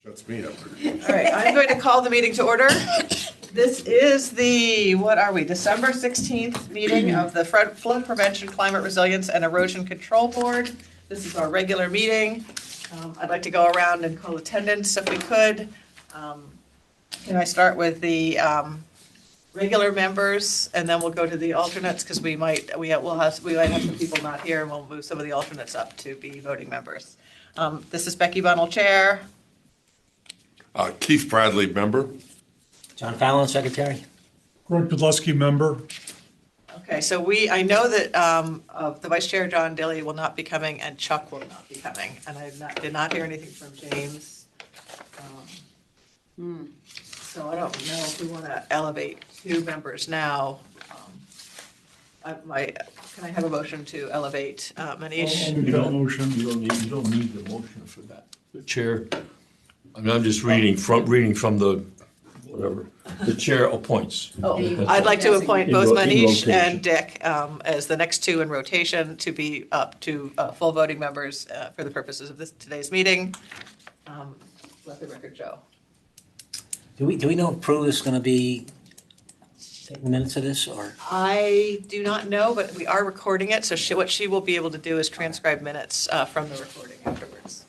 That's me up. All right, I'm going to call the meeting to order. This is the, what are we, December 16th meeting of the Flood Prevention, Climate Resilience, and Erosion Control Board. This is our regular meeting. I'd like to go around and call attendance if we could. Can I start with the regular members, and then we'll go to the alternates, because we might have some people not here, and we'll move some of the alternates up to be voting members. This is Becky Bunnell, Chair. Keith Bradley, member. John Fallon, Secretary. Greg Podleski, member. Okay, so I know that the Vice Chair, John Dilly, will not be coming, and Chuck will not be coming, and I did not hear anything from James. So I don't know if we want to elevate two members now. Can I have a motion to elevate Manish? You don't motion. You don't need the motion for that. The chair, I mean, I'm just reading from the, whatever, the chair appoints. Oh, That's I'd all. like to appoint In both ro- in Manish rotation. and Dick as the next two in rotation to be up to full voting members for the purposes of today's meeting. Let the record show. Do we know if Prue is going to be taking minutes of this, or? I do not know, but we are recording it, so what she will be able to do is transcribe minutes from the recording afterwards.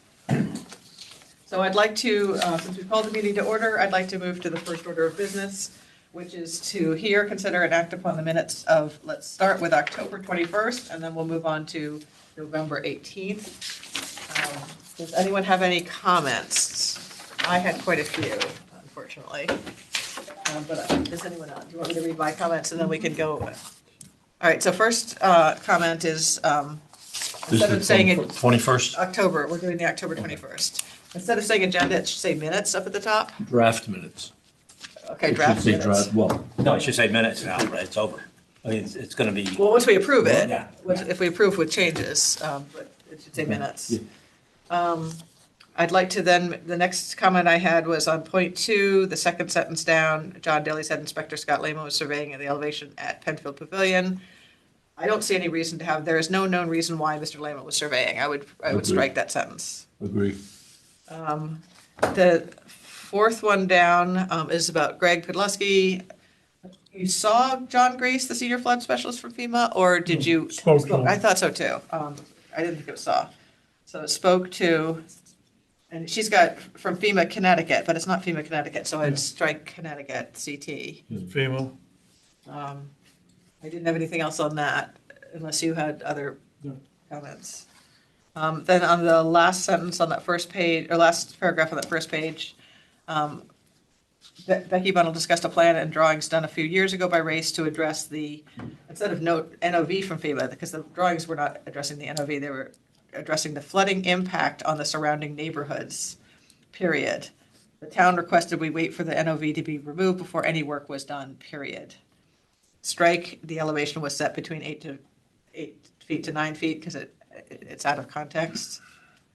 So I'd like to, since we called the meeting to order, I'd like to move to the first order of business, which is to hear, consider, and act upon the minutes of, let's start with October 21st, and then we'll move on to November 18th. Does anyone have any comments? I had quite a few, unfortunately. But does anyone else? Do you want me to read my comments and then we can go? All right, so first comment is, instead of saying it 21st, October, we're doing the October 21st. Instead of saying agenda, it should say minutes up at the top. draft minutes. Okay, It should draft say minutes. draft. Well, No, it should say minutes now, but it's over. I mean, it's going to be, Well, once we approve it, Yeah. if we approve with changes, but it should say minutes. I'd like to then, the next comment I had was on point 2, the second sentence down. John Daly said Inspector Scott Lehman was surveying the elevation at Penfield Pavilion. I don't see any reason to have, there is no known reason why Mr. Lehman was surveying. I would Agreed. strike that sentence. agree. The fourth one down is about Greg Podleski. You saw John Grace, the senior flood specialist from FEMA, or did you? Spoke to him. I thought so too. I didn't think it was saw. So it spoke to, and she's got from FEMA Connecticut, but it's not FEMA Connecticut, so I'd strike Connecticut CT. FEMA. I didn't have anything else on that, unless you had other No. comments. Then on the last sentence on that first page, or last paragraph on that first page, Becky Bunnell discussed a plan and drawings done a few years ago by Race to address the, instead of note NOV from FEMA, because the drawings were not addressing the NOV, they were addressing the flooding impact on the surrounding neighborhoods, period. The town requested we wait for the NOV to be removed before any work was done, period. Strike, the elevation was set between 8 feet to 9 feet, because it's out of context.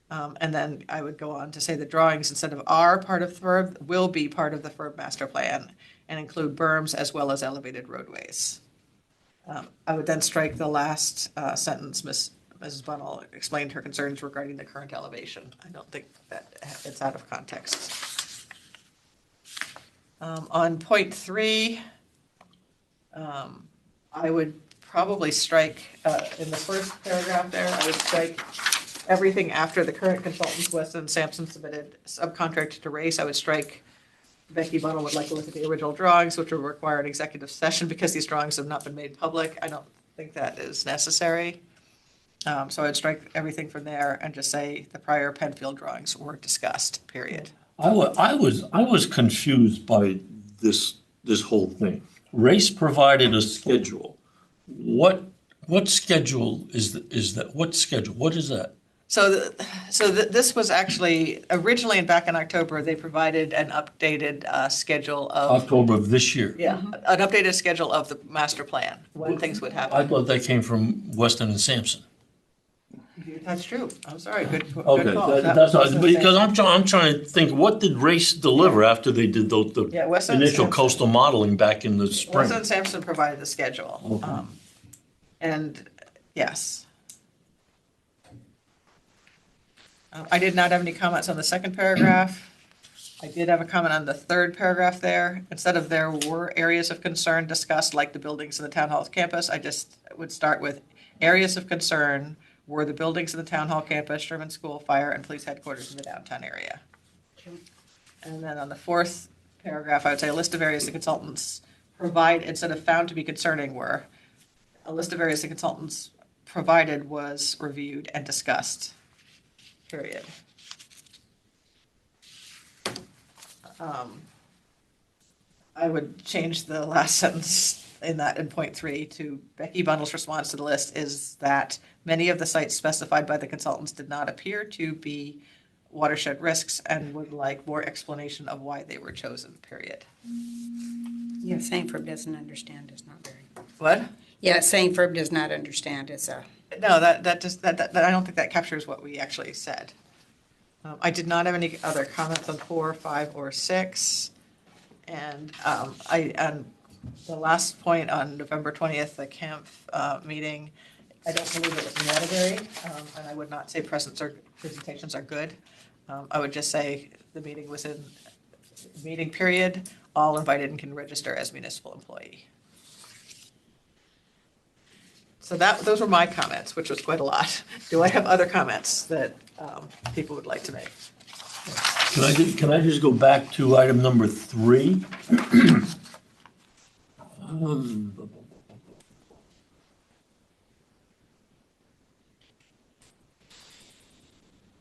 And then I would go on to say the drawings, instead of are part of FERB, will be part of the FERB master plan and include berms as well as elevated roadways. I would then strike the last sentence. Mrs. Bunnell explained her concerns regarding the current elevation. I don't think that it's out of context. On point 3, I would probably strike, in the first paragraph there, I would strike everything after the current consultants, Weston and Sampson, submitted subcontract to Race. I would strike Becky Bunnell would like to look at the original drawings, which will require an executive session because these drawings have not been made public. I don't think that is necessary. So I'd strike everything from there and just say the prior Penfield drawings were discussed, period. I was confused by this whole thing. Race provided a schedule. What schedule is that? What schedule? What is that? So this was actually, originally back in October, they provided an updated schedule of, October of this year. yeah, an updated schedule of the master plan, when things would I happen. thought that came from Weston and Sampson. That's true. I'm sorry, good call. Okay, That that's was all, the because same. I'm trying to think, what did Race deliver after they did the Yeah, Weston and initial Sampson. coastal modeling back in the spring? Weston and Sampson provided the schedule. Okay. And, yes. I did not have any comments on the second paragraph. I did have a comment on the third paragraph there. Instead of there were areas of concern discussed, like the buildings in the town hall campus, I just would start with areas of concern were the buildings in the town hall campus, Sherman School, fire and police headquarters in the downtown area. And then on the fourth paragraph, I would say a list of areas the consultants provide, instead of found to be concerning, were a list of areas the consultants provided was reviewed and discussed, period. I would change the last sentence in that in point 3 to Becky Bundle's response to the list is that many of the sites specified by the consultants did not appear to be watershed risks and would like more explanation of why they were chosen, period. Yeah, saying verb doesn't understand is not very. What? Yeah, saying verb does not understand is a. No, that I don't think that captures what we actually said. I did not have any other comments on 4, 5, or 6. And on the last point on November 20th, the camp meeting, I don't believe it was mandatory, and I would not say presentations are good. I would just say the meeting was in meeting period, all invited and can register as municipal employee. So those were my comments, which was quite a lot. Do I have other comments that people would like to make? Can I just go back to item number 3?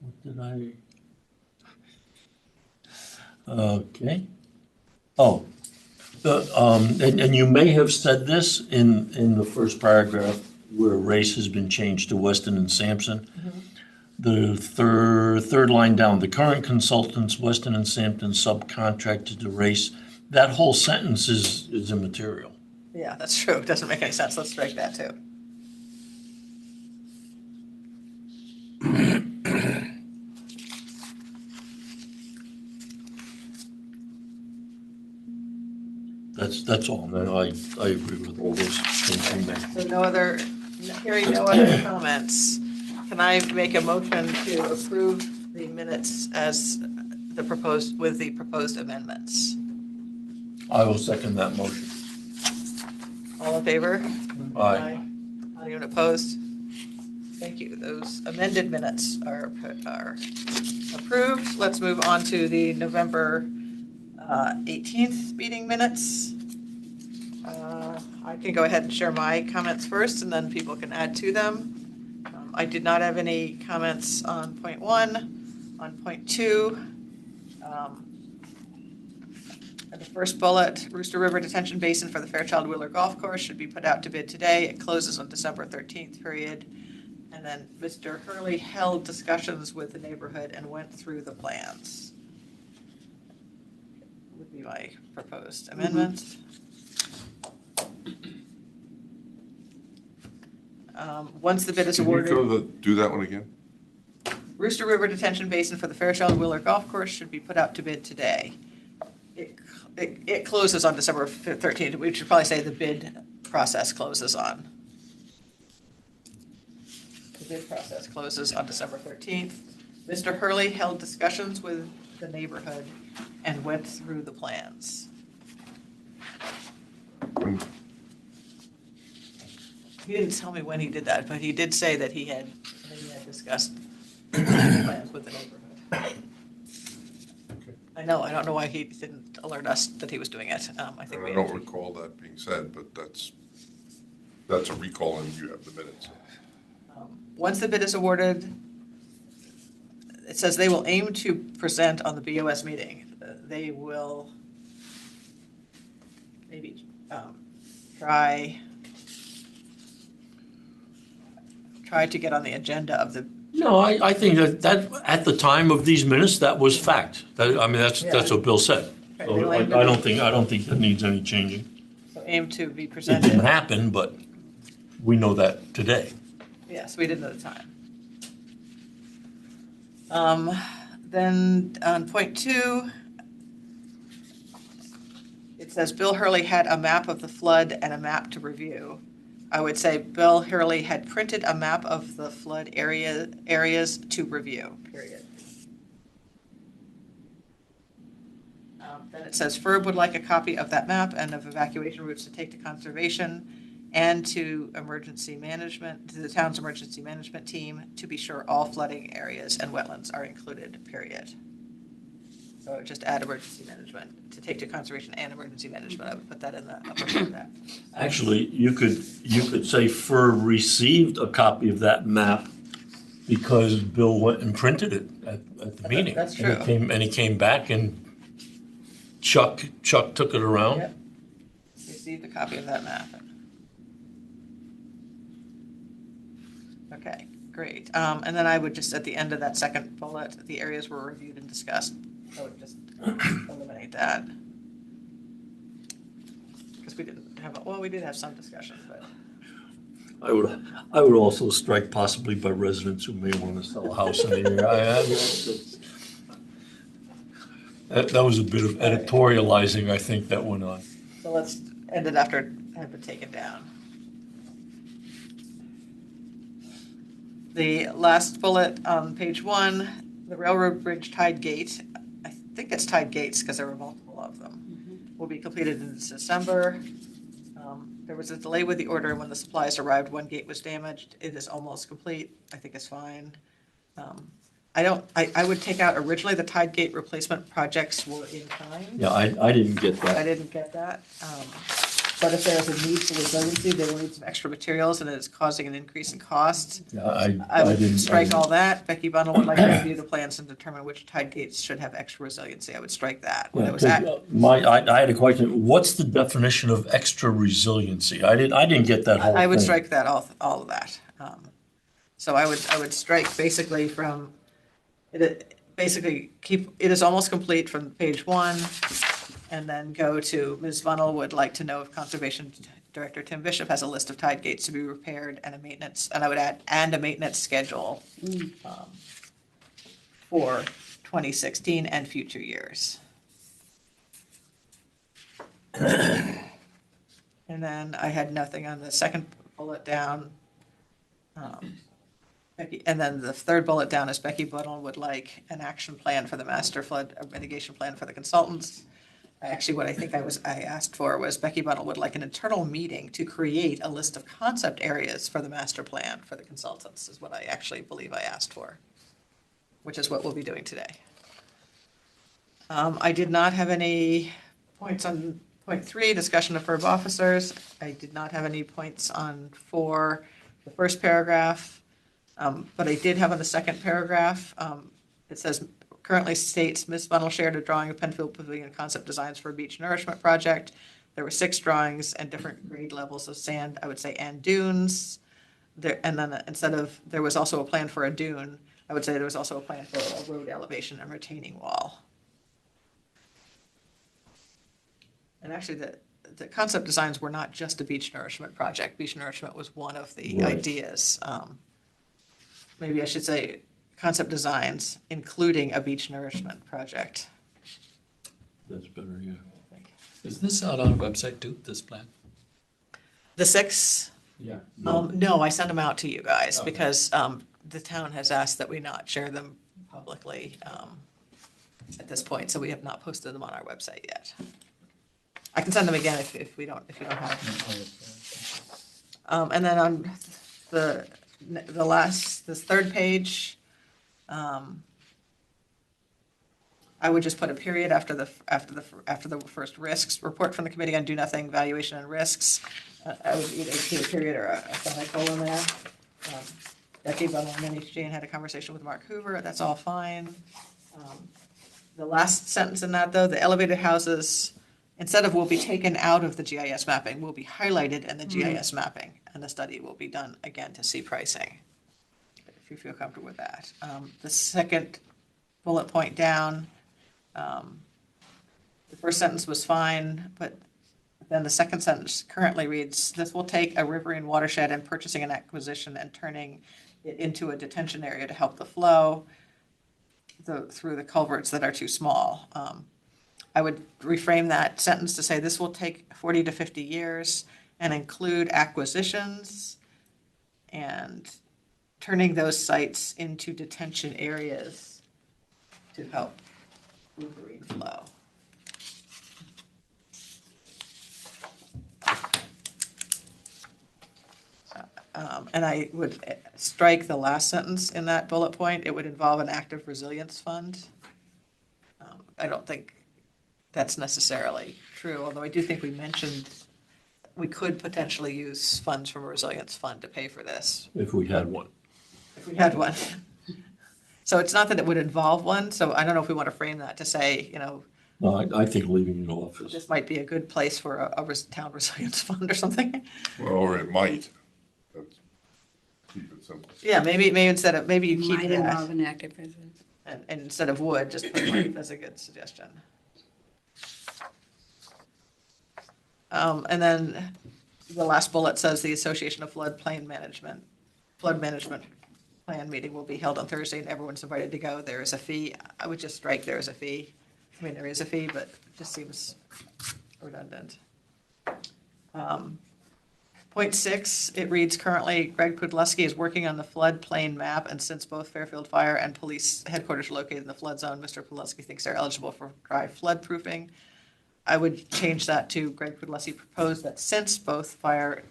What did I? Okay. Oh, and you may have said this in the first paragraph where race has been changed to Weston and Sampson. The third line down, the current consultants, Weston and Sampson subcontracted to race. That whole sentence is immaterial. Yeah, that's true. It doesn't make any sense. Let's strike that too. That's all. No, I agree with all those things in there. So hearing no other comments, can I make a motion to approve the minutes as with the proposed amendments? I will second that motion. All in favor? Aye. Anyone opposed? Thank you. Those amended minutes are approved. Let's move on to the November 18th meeting minutes. I can go ahead and share my comments first, and then people can add to them. I did not have any comments on point 1, on point 2. The first bullet, Rooster River Detention Basin for the Fairchild Wheeler Golf Course should be put out to bid today. It closes on December 13th, period. And then Mr. Hurley held discussions with the neighborhood and went through the plans. Would be my proposed amendment. Once the bid is Can you awarded, do that one again? Rooster River Detention Basin for the Fairchild Wheeler Golf Course should be put out to bid today. It closes on December 13th. We should probably say the bid process closes on. The bid process closes on December 13th. Mr. Hurley held discussions with the neighborhood and went through the plans. When- He didn't tell me when he did that, but he did say that he had discussed plans with the neighborhood. I don't know why he didn't alert us that he was doing it. I think I don't recall that being said, but that's a recall and you have the minutes. Once the bid is awarded, it says they will aim to present on the BOS meeting. They will maybe try to get on the agenda of the. No, I think that at the time of these minutes, that was fact. That's what Bill said. So I don't think that needs any changing. So aim to be It presented. didn't happen, but we know that today. Yes, we didn't at the time. Then on point 2, it says Bill Hurley had a map of the flood and a map to review. I would say Bill Hurley had printed a map of the flood areas to review, period. Then it says FERB would like a copy of that map and of evacuation routes to take to conservation and to emergency management, to the town's emergency management team, to be sure all flooding areas and wetlands are included, period. So I would just add emergency management, to take to conservation and emergency management, I would put that in the upper part of that. Actually, you could say FERB received a copy of that map because Bill went and printed it at the meeting. That's And he came back and Chuck took it around. Yep. Received a copy of that map. Okay, great. And then I would just, at the end of that second bullet, the areas were reviewed and discussed. I would just eliminate that. Because we didn't have, well, we did have some discussion, but. I would also strike possibly by residents who may want to sell a house in the area. That was a bit of editorializing, I think, that went on. So let's end it after it had been taken down. The last bullet on page 1, the railroad bridge tide gate, I think it's tide gates because there were multiple of them, will be completed in December. There was a delay with the order, and when the supplies arrived, one gate was damaged. It is almost complete. I think it's fine. I would take out originally the tide gate replacement projects were in kind. Yeah, I didn't get I that. didn't get that. But if there's a need for resiliency, they will need some extra materials and it is causing an increase in cost. Yeah, I would didn't. strike all that. Becky Bundle would like to review the plans and determine which tide gates should have extra resiliency. I would strike that. When Yeah, it was 'cause, at, I had a question. What's the definition of extra resiliency? I didn't get that whole thing. I would strike that, all of that. So I would strike basically from, basically keep, it is almost complete from page 1, and then go to Ms. Bunnell would like to know if Conservation Director Tim Bishop has a list of tide gates to be repaired and a maintenance, and I would add, and a maintenance schedule for 2016 and future years. And then I had nothing on the second bullet down. And then the third bullet down is Becky Bunnell would like an action plan for the master flood mitigation plan for the consultants. Actually, what I think I asked for was Becky Bunnell would like an internal meeting to create a list of concept areas for the master plan for the consultants, is what I actually believe I asked for, which is what we'll be doing today. I did not have any points on point 3, discussion of FERB officers. I did not have any points on 4, the first paragraph, but I did have on the second paragraph, it says, currently states Ms. Bunnell shared a drawing of Penfield Pavilion concept designs for a beach nourishment project. There were 6 drawings and different grade levels of sand, I would say, and dunes. There, and then instead of, there was also a plan for a dune, I would say there was also a plan for a road elevation and retaining wall. And actually, the concept designs were not just a beach nourishment project. Beach nourishment was one of the Right. ideas. Maybe I should say concept designs, including a beach nourishment project. That's better, yeah. Is this out on our website too, this plan? The 6, Yeah. no, I sent them out to you guys Okay. because the town has asked that we not share them publicly at this point, so we have not posted them on our website yet. I can send them again if you don't have them. And then on the this third page, I would just put a period after the first risks. Report from the committee on do nothing, valuation and risks. I would either do a period or a semicolon there. Becky Bunnell and Minnie Jane had a conversation with Mark Hoover. That's all fine. The last sentence in that, though, the elevated houses, instead of will be taken out of the GIS mapping, will be highlighted in the GIS mapping, and the study will be done again to see pricing, if you feel comfortable with that. The second bullet point down, the first sentence was fine, but then the second sentence currently reads, this will take a riverine watershed and purchasing an acquisition and turning it into a detention area to help the flow through the culverts that are too small. I would reframe that sentence to say this will take 40 to 50 years and include acquisitions and turning those sites into detention areas to help riverine flow. And I would strike the last sentence in that bullet point. It would involve an active resilience fund. I don't think that's necessarily true, although I do think we mentioned we could potentially use funds from a resilience fund to pay for this, If we had one. if we had one. So it's not that it would involve one, so I don't know if we want to frame that to say, No, I think leaving it office. this might be a good place for a town resilience fund or something. Well, or it might. That's- Keep it simple. Yeah, maybe maybe you keep Might that, involve an active resident. and instead of would, just put might. That's a good suggestion. And then the last bullet says the Association of Flood Management Plan meeting will be held on Thursday and everyone's invited to go. There is a fee. I would just strike there is a fee. I mean, there is a fee, but it just seems redundant. Point 6, it reads currently Greg Pudleski is working on the floodplain map, and since both Fairfield Fire and Police headquarters are located in the flood zone, Mr. Pudleski thinks they're eligible for dry flood proofing. I would change that to Greg Pudleski proposed that since both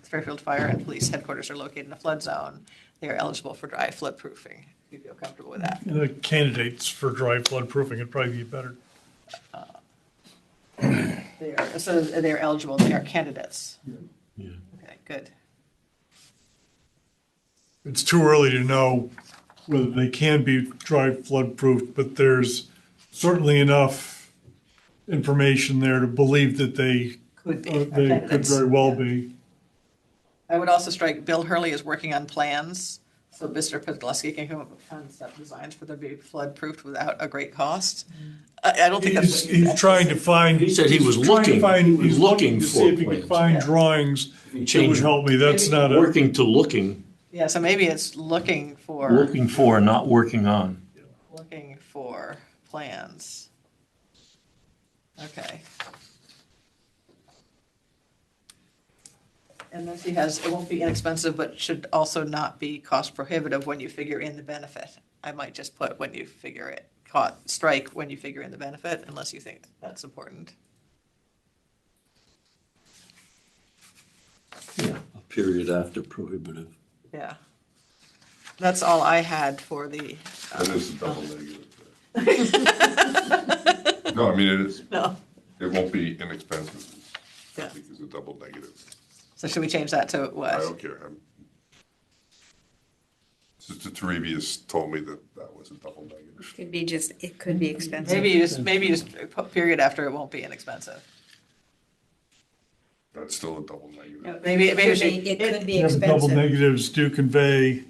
Fairfield Fire and Police headquarters are located in the flood zone, they are eligible for dry flood proofing. If you feel comfortable with that. The candidates for dry flood proofing would probably be better. They are eligible, they are candidates. Yeah. Okay, good. It's too early to know whether they can be dry flood proof, but there's certainly enough information there to believe that they Could be. they could candidates. very well be. I would also strike Bill Hurley is working on plans, so Mr. Pudleski can come up with concept designs for them to be flood proofed without a great cost. I don't think that's. He's trying to find. He said he was he's trying to looking- find- he was he's looking to for see if he could plans. find Yeah. drawings that would Change help me. That's not a, Working to looking, Yeah, so maybe it's looking for not working on. plans. Okay. And then she has, it won't be inexpensive, but should also not be cost prohibitive when you figure in the benefit. I might just put when you figure it, strike when you figure in the benefit, unless you think that's important. Yeah. A period after prohibitive. Yeah. That's all I had for the, That is a double negative. No, I mean, it is, no. it won't be inexpensive. Yeah. I think it's a double negative. So should we change that to I what? don't care. Sister Terebius told me that was a double negative. It could be expensive. Maybe you just put period after it won't be inexpensive. That's still a double negative. No, Maybe It could be yeah, but double expensive. negatives do convey.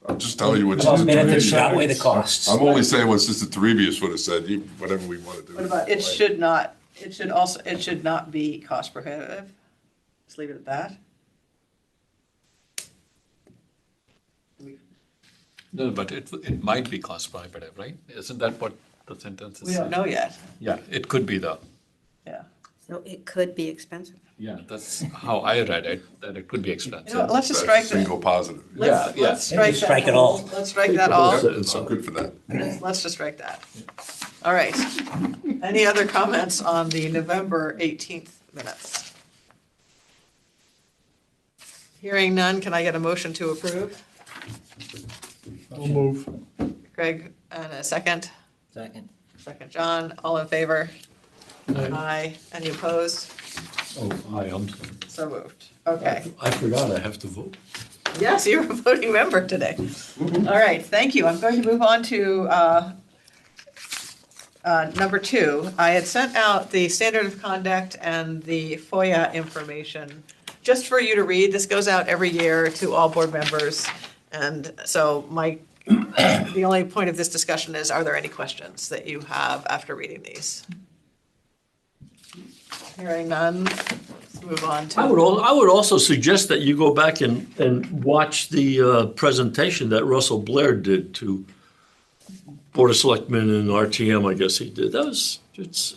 I'm just telling you what Well, Sister benefits Terebius outweigh the said. costs. I'm only saying what Sister Terebius would have said, whatever we want to do. What about, it should not be cost prohibitive. Just leave it at that. No, but it might be cost prohibitive, right? Isn't that what the sentence is We don't saying? know yet. Yeah, it could be though. Yeah. So it could be expensive. Yeah, that's how I read it, that it could be You expensive. know what, let's just That's strike that. single positive. Let's Yeah, strike that. Strike it all. Let's strike that all. I'm good for that. Let's just strike that. All right. Any other comments on the November 18th minutes? Hearing none, can I get a motion to approve? I'll move. Greg, and a second? Second. Second, John. All in favor? Aye. Any opposed? Oh, So moved. Okay. I forgot I have to vote. Yes, you're a voting member today. All right, thank you. I'm going to move on to number 2. I had sent out the standard of conduct and the FOIA information just for you to read. This goes out every year to all board members. And so the only point of this discussion is, are there any questions that you have after reading these? Hearing none, let's move on to. I would also suggest that you go back and watch the presentation that Russell Blair did to Board of Selectmen and RTM, I guess he did. It's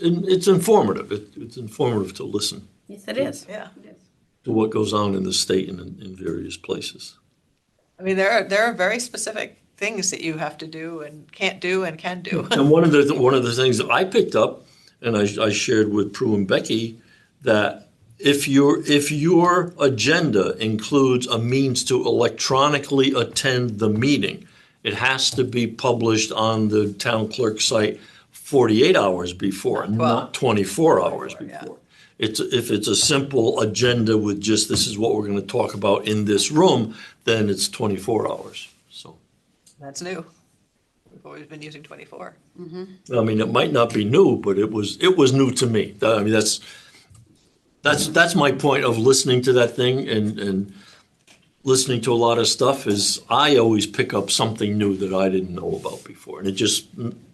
informative. It's informative to listen Yes, it is. Yeah. It is. to what goes on in the state and in various places. I mean, there are very specific things that you have to do and can't do and can do. And one of the things that I picked up, and I shared with Prue and Becky, that if your agenda includes a means to electronically attend the meeting, it has to be published on the town clerk site 48 hours before, Not 12. not 24 hours 24, yeah. before. If it's a simple agenda with just, this is what we're going to talk about in this room, then it's 24 hours, so. That's new. We've always been using 24. I mean, it might not be new, but it was new to me. I mean, that's my point of listening to that thing and listening to a lot of stuff is I always pick up something new that I didn't know about before, and it just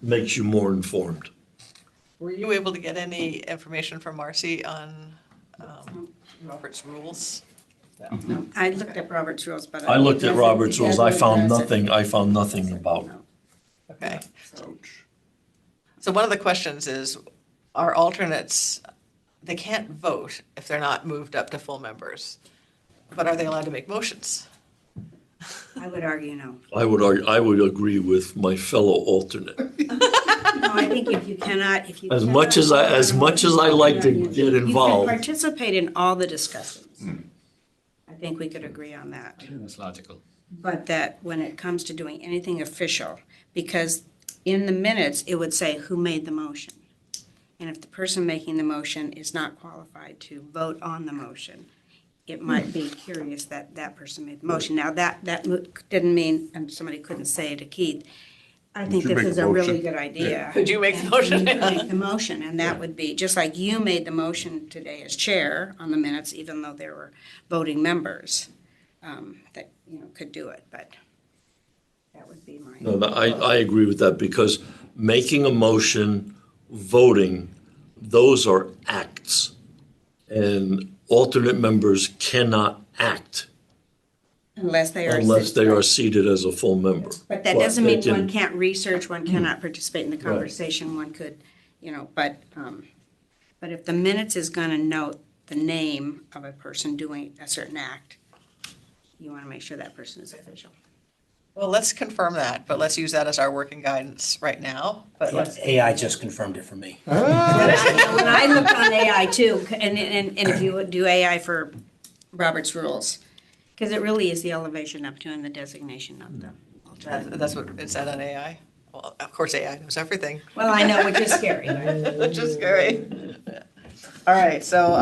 makes you more informed. Were you able to get any information from Marcy on Robert's rules? No. I looked at Robert's rules, but. I looked at Robert's rules. I found nothing. nothing about. Okay. Ouch. So one of the questions is, our alternates, they can't vote if they're not moved up to full members, but are they allowed to make motions? I would argue no. I would agree with my fellow alternate. No, I think if you cannot. As much as I like to get involved. You can participate in all the discussions. I think we could agree on that. I think that's logical. But that when it comes to doing anything official, because in the minutes, it would say who made the motion. And if the person making the motion is not qualified to vote on the motion, it might be curious that that person made the motion. Now, that didn't mean, and somebody couldn't say to Keith, I think you this make is a a really motion? good idea. Could you make the And motion? you could make the motion, and that would be, just like you made the motion today as chair on the minutes, even though there were voting members that, could do it, but that would be my. No, I agree with that because making a motion, voting, those are acts. And alternate members cannot act Unless they are. unless they are seated as a full member. But that doesn't they mean can- one can't research, one cannot participate in the conversation, one could, but if the minutes is gonna note the name of a person doing a certain act, you wanna make sure that person is official. Well, let's confirm that, but let's use that as our working guidance right now. But let's, AI just confirmed it for me. When I looked on AI too, and if you would do AI for Robert's rules, because it really is the elevation up to and the designation of the alternate. that's what it said on AI. Well, of course, AI knows everything. Well, I know, which is scary. Which is scary. All right, so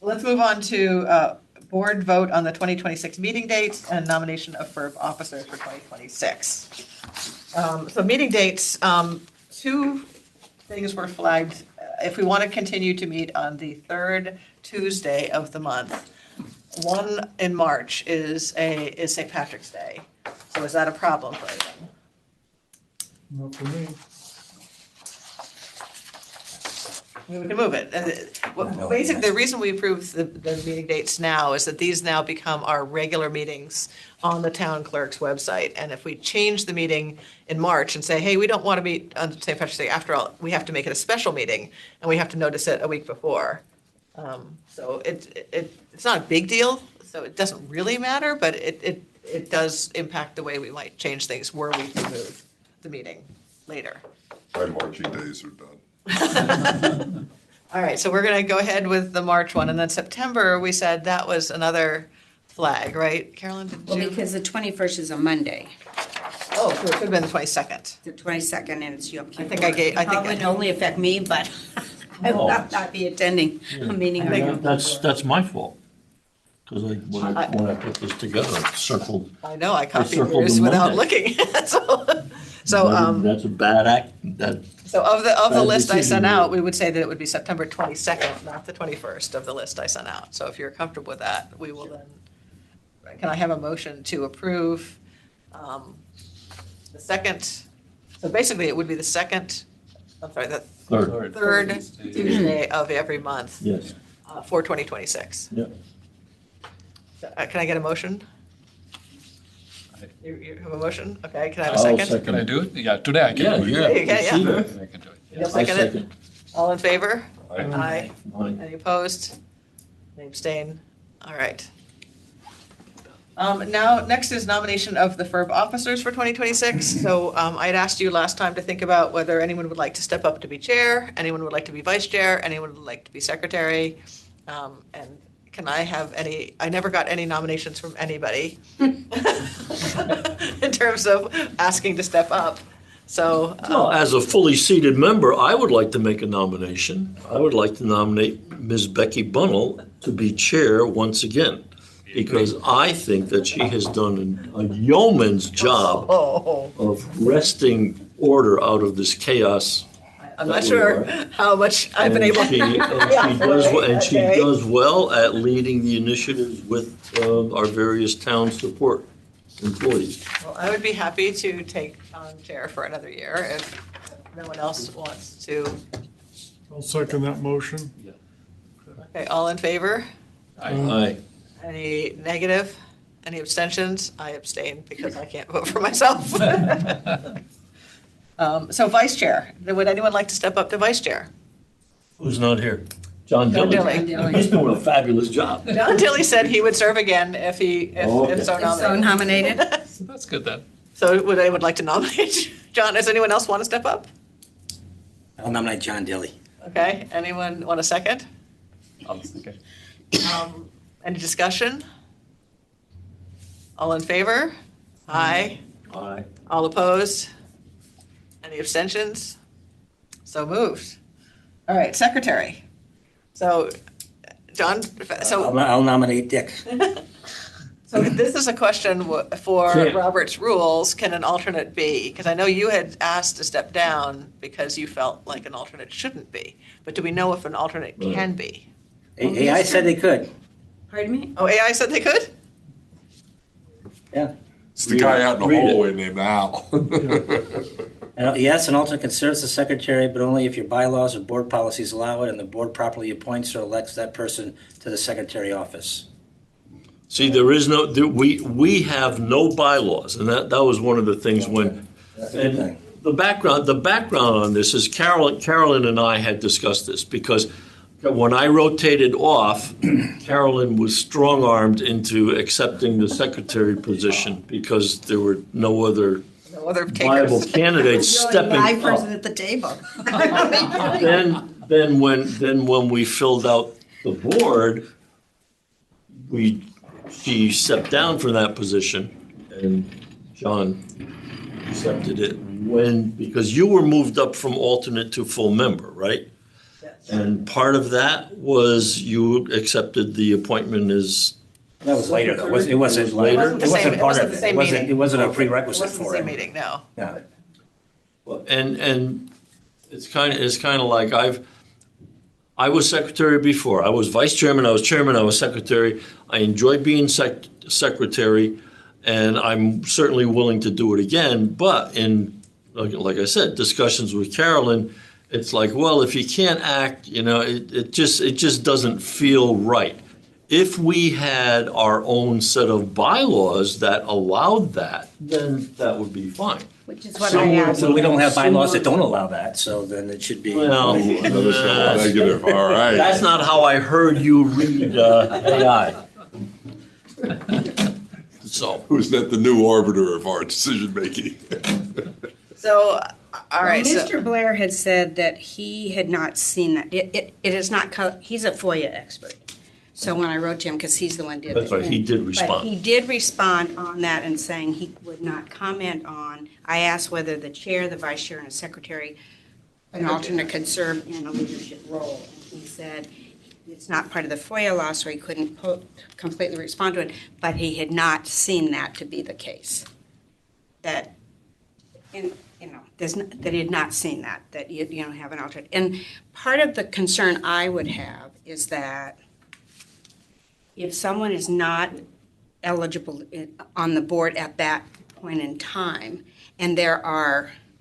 let's move on to board vote on the 2026 meeting dates and nomination of FERB officers for 2026. So meeting dates, two things were flagged. If we want to continue to meet on the third Tuesday of the month, one in March is St. Patrick's Day. So is that a problem for anyone? Not for me. We can move it. Basically, the reason we approve the meeting dates now is that these now become our regular meetings on the town clerk's website. And if we change the meeting in March and say, hey, we don't want to meet on St. Patrick's Day, after all, we have to make it a special meeting, and we have to notice it a week before. So it's not a big deal, so it doesn't really matter, but it does impact the way we might change things were we to move the meeting later. My marching days are done. All right, so we're going to go ahead with the March one, and then September, we said that was another flag, right? Carolyn, did Well, you? because the 21st is a Monday, Oh, so it could have been the 22nd. the 22nd, and it's Yom Kippur. think I gave- I think I- It would only affect me, but I will not be attending a meeting. That's my fault. Because when I put this together, I circled. I know, I copied circled yours the without Monday. looking. So, That's a bad act, so of the Bad list I decision, sent out, really. we would say that it would be September 22nd, not the 21st of the list I sent out. So if you're comfortable with that, we will then, can I have a motion to approve the second, so basically it would be the second, I'm sorry, the third Tuesday of every month yes, for 2026. yeah. Can I get a motion? You have a motion? Okay, can I have a I'll second? second. Can I do it? Yeah, today I can Yeah, do it. yeah. Okay, yeah. see that? I can do it. You'll I second it? second. All in favor? Aye. Aye. Aye. Any opposed? Any abstain? All right. Now, next is nomination of the FERB officers for 2026. So I had asked you last time to think about whether anyone would like to step up to be chair, anyone would like to be vice chair, anyone would like to be secretary. And can I have any, I never got any nominations from anybody in terms of asking to step up. So, Well, as a fully seated member, I would like to make a nomination. I would like to nominate Ms. Becky Bunnell to be chair once again, because I think that she has done a yeoman's job oh, of wresting order out of this chaos. I'm not sure how much I've been able. And she Okay. does well at leading the initiatives with our various town support employees. Well, I would be happy to take on chair for another year if no one else wants to. I'll second that motion. Okay, all in favor? Aye. Any negative? Any abstentions? I abstain because I can't vote for myself. So vice chair, would anyone like to step up to vice chair? Who's not here? John John Dillon. Dillon. He's doing a fabulous job. John Tilly said he would serve again if if so So nominated. nominated? That's good then. So would anyone like to nominate John? Does anyone else want to step up? I'll nominate John Dilly. Okay, anyone want a second? Okay. Any discussion? All in favor? Aye. Aye. All opposed? Any abstentions? So moved. All right, secretary. So, John, so, I'll nominate Dick. so this is a question for Can't. Robert's rules, can an alternate be? Because I know you had asked to step down because you felt like an alternate shouldn't be. But do we know if an alternate can be? AI said they could. Pardon me? Oh, AI said they could? Yeah. It's the guy out in the Read it. hallway named Al. And yes, an alternate can serve as the secretary, but only if your bylaws or board policies allow it and the board properly appoints or elects that person to the secretary office. See, we have no bylaws, and that was one of the things when, That's a good thing. the background on this is Carolyn and I had discussed this, because when I rotated off, Carolyn was strong-armed into accepting the secretary position because there were no other No other viable takers? candidates stepping Live person up. at the table. Then when we filled out the board, she stepped down from that position, and John accepted it because you were moved up from alternate to full member, right? And part of that was you accepted the appointment as, That was later, though. It wasn't Later? It wasn't part of the it. same It wasn't, meeting. it wasn't a It prerequisite wasn't the for same it. meeting, no. Yeah. and it's kind of like I was secretary before. I was vice chairman, I was chairman, I was secretary. I enjoyed being secretary, and I'm certainly willing to do it again. But like I said, discussions with Carolyn, it's like, well, if you can't act, it just doesn't feel right. If we had our own set of bylaws that allowed that, then that would be fine. Which is what So I we're- asked. So we don't have bylaws that don't allow that, so then it should be. Well, Another double negative, all right. that's not how I heard you read AI. So, Who's that the new arbiter of our decision-making? So, all right, so, Mr. Blair had said that he had not seen that. It is not, he's a FOIA expert. So when I wrote to him, because he's the one who did it. That's right, he did respond. But he did respond on that and saying he would not comment on, I asked whether the chair, the vice chair, and a secretary, an alternate could serve in a leadership role. And he said it's not part of the FOIA law, so he couldn't completely respond to it, but he had not seen that to be the case. That, that he had not seen that you have an alternate. And part of the concern I would have is that if someone is not eligible on the board at that point in time, and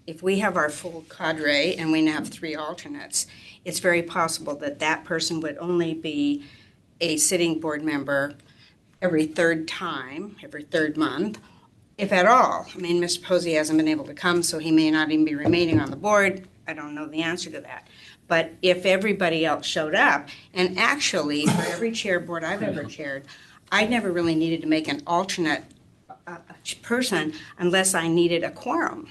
if we have our full cadre and we now have 3 alternates, it's very possible that that person would only be a sitting board member every third month, if at all. I mean, Mr. Posey hasn't been able to come, so he may not even be remaining on the board. I don't know the answer to that. But if everybody else showed up, and actually, for every chair board I've ever chaired, I never really needed to make an alternate person unless I needed a quorum.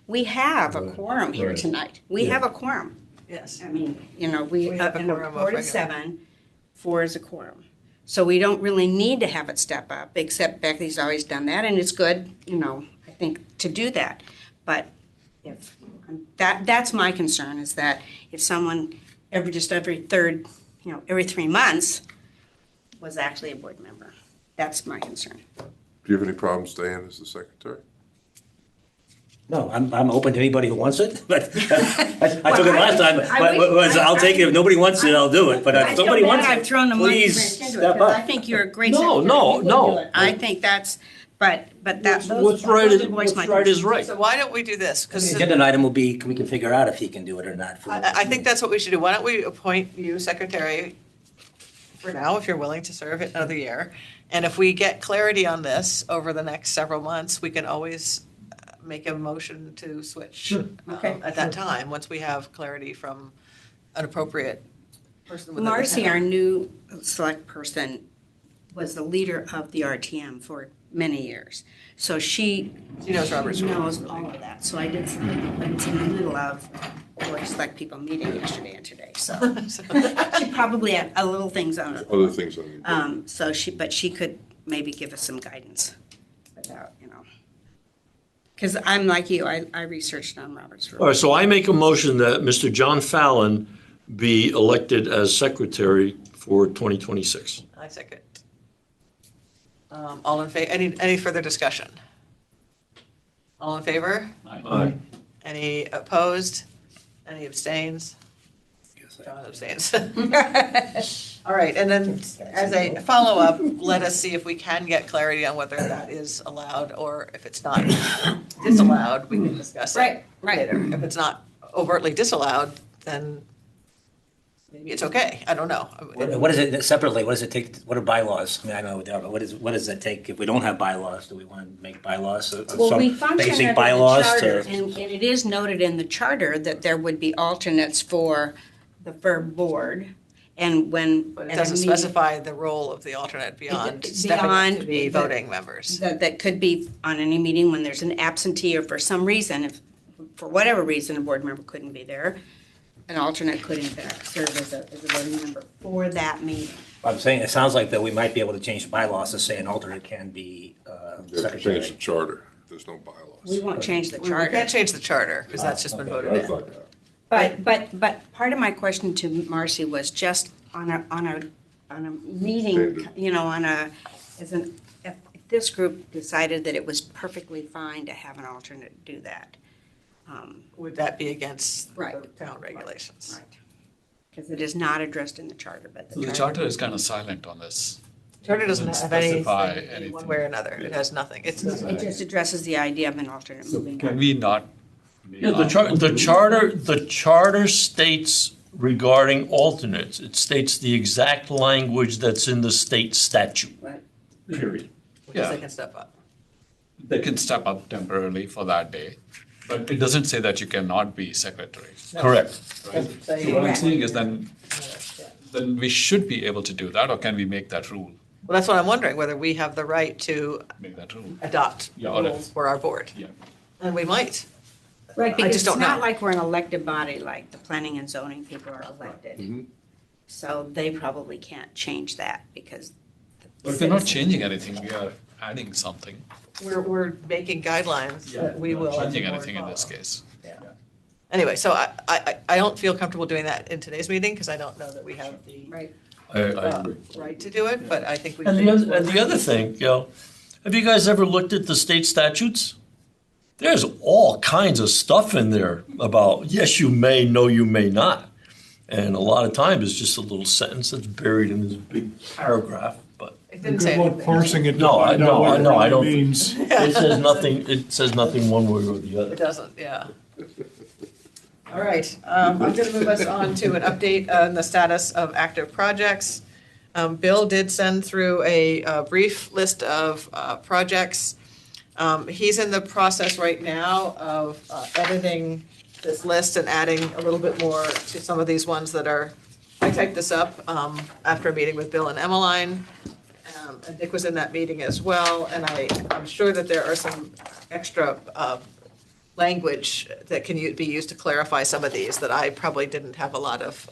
We have a quorum here Right. tonight. We have a quorum. Yes. I mean, you know, we We have a in a quorum of board of regular. 7, 4 is a quorum. So we don't really need to have it step up, except Becky's always done that, and it's good, you know, I think, to do that. But if, that's my concern, is that if someone every 3 months was actually a board member. That's my concern. Do you have any problem staying as the secretary? No, I'm open to anybody who wants it, but I took it last time, I but wish- I'll take it. If nobody wants it, I'll do it, but I if feel somebody bad wants I've it, thrown the money please into it, step 'cause I up. think you're a great No, secretary. no, You would no. do it. I think that's, but that, those. What's right those is, are voice what's my right is concern. right. So why don't we do this? The Because agenda item will be, we can figure out if he can do it or not. for- I think that's what we should do. Why don't we appoint you secretary for now, if you're willing to serve it another year? And if we get clarity on this over the next several months, we can always make a motion to switch. Sure. Okay. At that time, once we have clarity from an appropriate person within the Marcy, town. our new select person, was the leader of the RTM for many years. So she She knows Robert's rule. knows all of that. So I did something, but it's in the middle of board of select people meeting yesterday and today, so. She probably had a little things on her. Other things on the So but she could maybe give us some guidance about, you know. Because I'm like you, I researched on Robert's All rule. right, so I make a motion that Mr. John Fallon be elected as secretary for 2026. I second. All in favor, any further discussion? All in favor? Aye. Any opposed? Any abstains? John abstains. All right, and then as a follow-up, let us see if we can get clarity on whether that is allowed, or if it's not disallowed, we can discuss it Right. later. If it's not overtly disallowed, then maybe it's okay. I don't know. What is it, separately, what does it take, what are bylaws? I mean, I know, but what does that take? If we don't have bylaws, do we want to make bylaws? Well, we Some function basic under the bylaws charter, to- and it is noted in the charter that there would be alternates for the FERB board, and when. But it at a doesn't meeting- specify the role of the alternate beyond It- stepping up to beyond be the- voting members. That could be on any meeting when there's an absentee, or for some reason, if, for whatever reason, a board member couldn't be there, an alternate could in fact serve as a voting member for that meeting. I'm saying, it sounds like that we might be able to change bylaws to say an alternate can be You have to change the secretary. charter. There's no bylaws. We won't change the We charter. can't change the charter, because that's just been voted That's in. not that. But part of my question to Marcy was just on a meeting, Standard. you know, if this group decided that it was perfectly fine to have an alternate do that. Would that be against the Right. town regulations? Right. Because it is not addressed in the charter, but So the charter is kind of silent on this. Charter doesn't Doesn't have anything, specify in one anything. way or another. It has nothing. It's, it just addresses the idea of an alternate moving Can on. we not? Yeah, the charter states regarding alternates, it states the exact language that's in the state statute. Right. Period. because they Yeah, can step up. they can step up temporarily for that day, but it doesn't say that you cannot be secretary, Correct. right? So what I'm saying is then we should be able to do that, or can we make that rule, Well, that's what I'm wondering, whether we have the right to make that rule? adopt Yeah, or rules for our board. Yeah. And we might. Right, I because just it's don't not know. like we're an elected body, like the planning and zoning people are elected. So they probably can't change that because. But if we're not changing anything, we are adding something. We're making guidelines that we We're will. not as a Changing board, anything in this follow. case. Anyway, so I don't feel comfortable doing that in today's meeting, because I don't know that we have the Right. I agree. right to do it, but I think we. And should. the other thing, have you guys ever looked at the state statutes? There's all kinds of stuff in there about, yes, you may, no, you may not. And a lot of times it's just a little sentence that's buried in this big paragraph, but It didn't say Good luck anything. parsing it to No, I find know, out what I it know, I really don't- means. it says nothing one way or the It other. doesn't, yeah. All right, I'm going to move us on to an update on the status of active projects. Bill did send through a brief list of projects. He's in the process right now of editing this list and adding a little bit more to some of these ones that are, I typed this up after a meeting with Bill and Emmeline. And Dick was in that meeting as well, and I'm sure that there are some extra language that can be used to clarify some of these that I probably didn't have a lot of,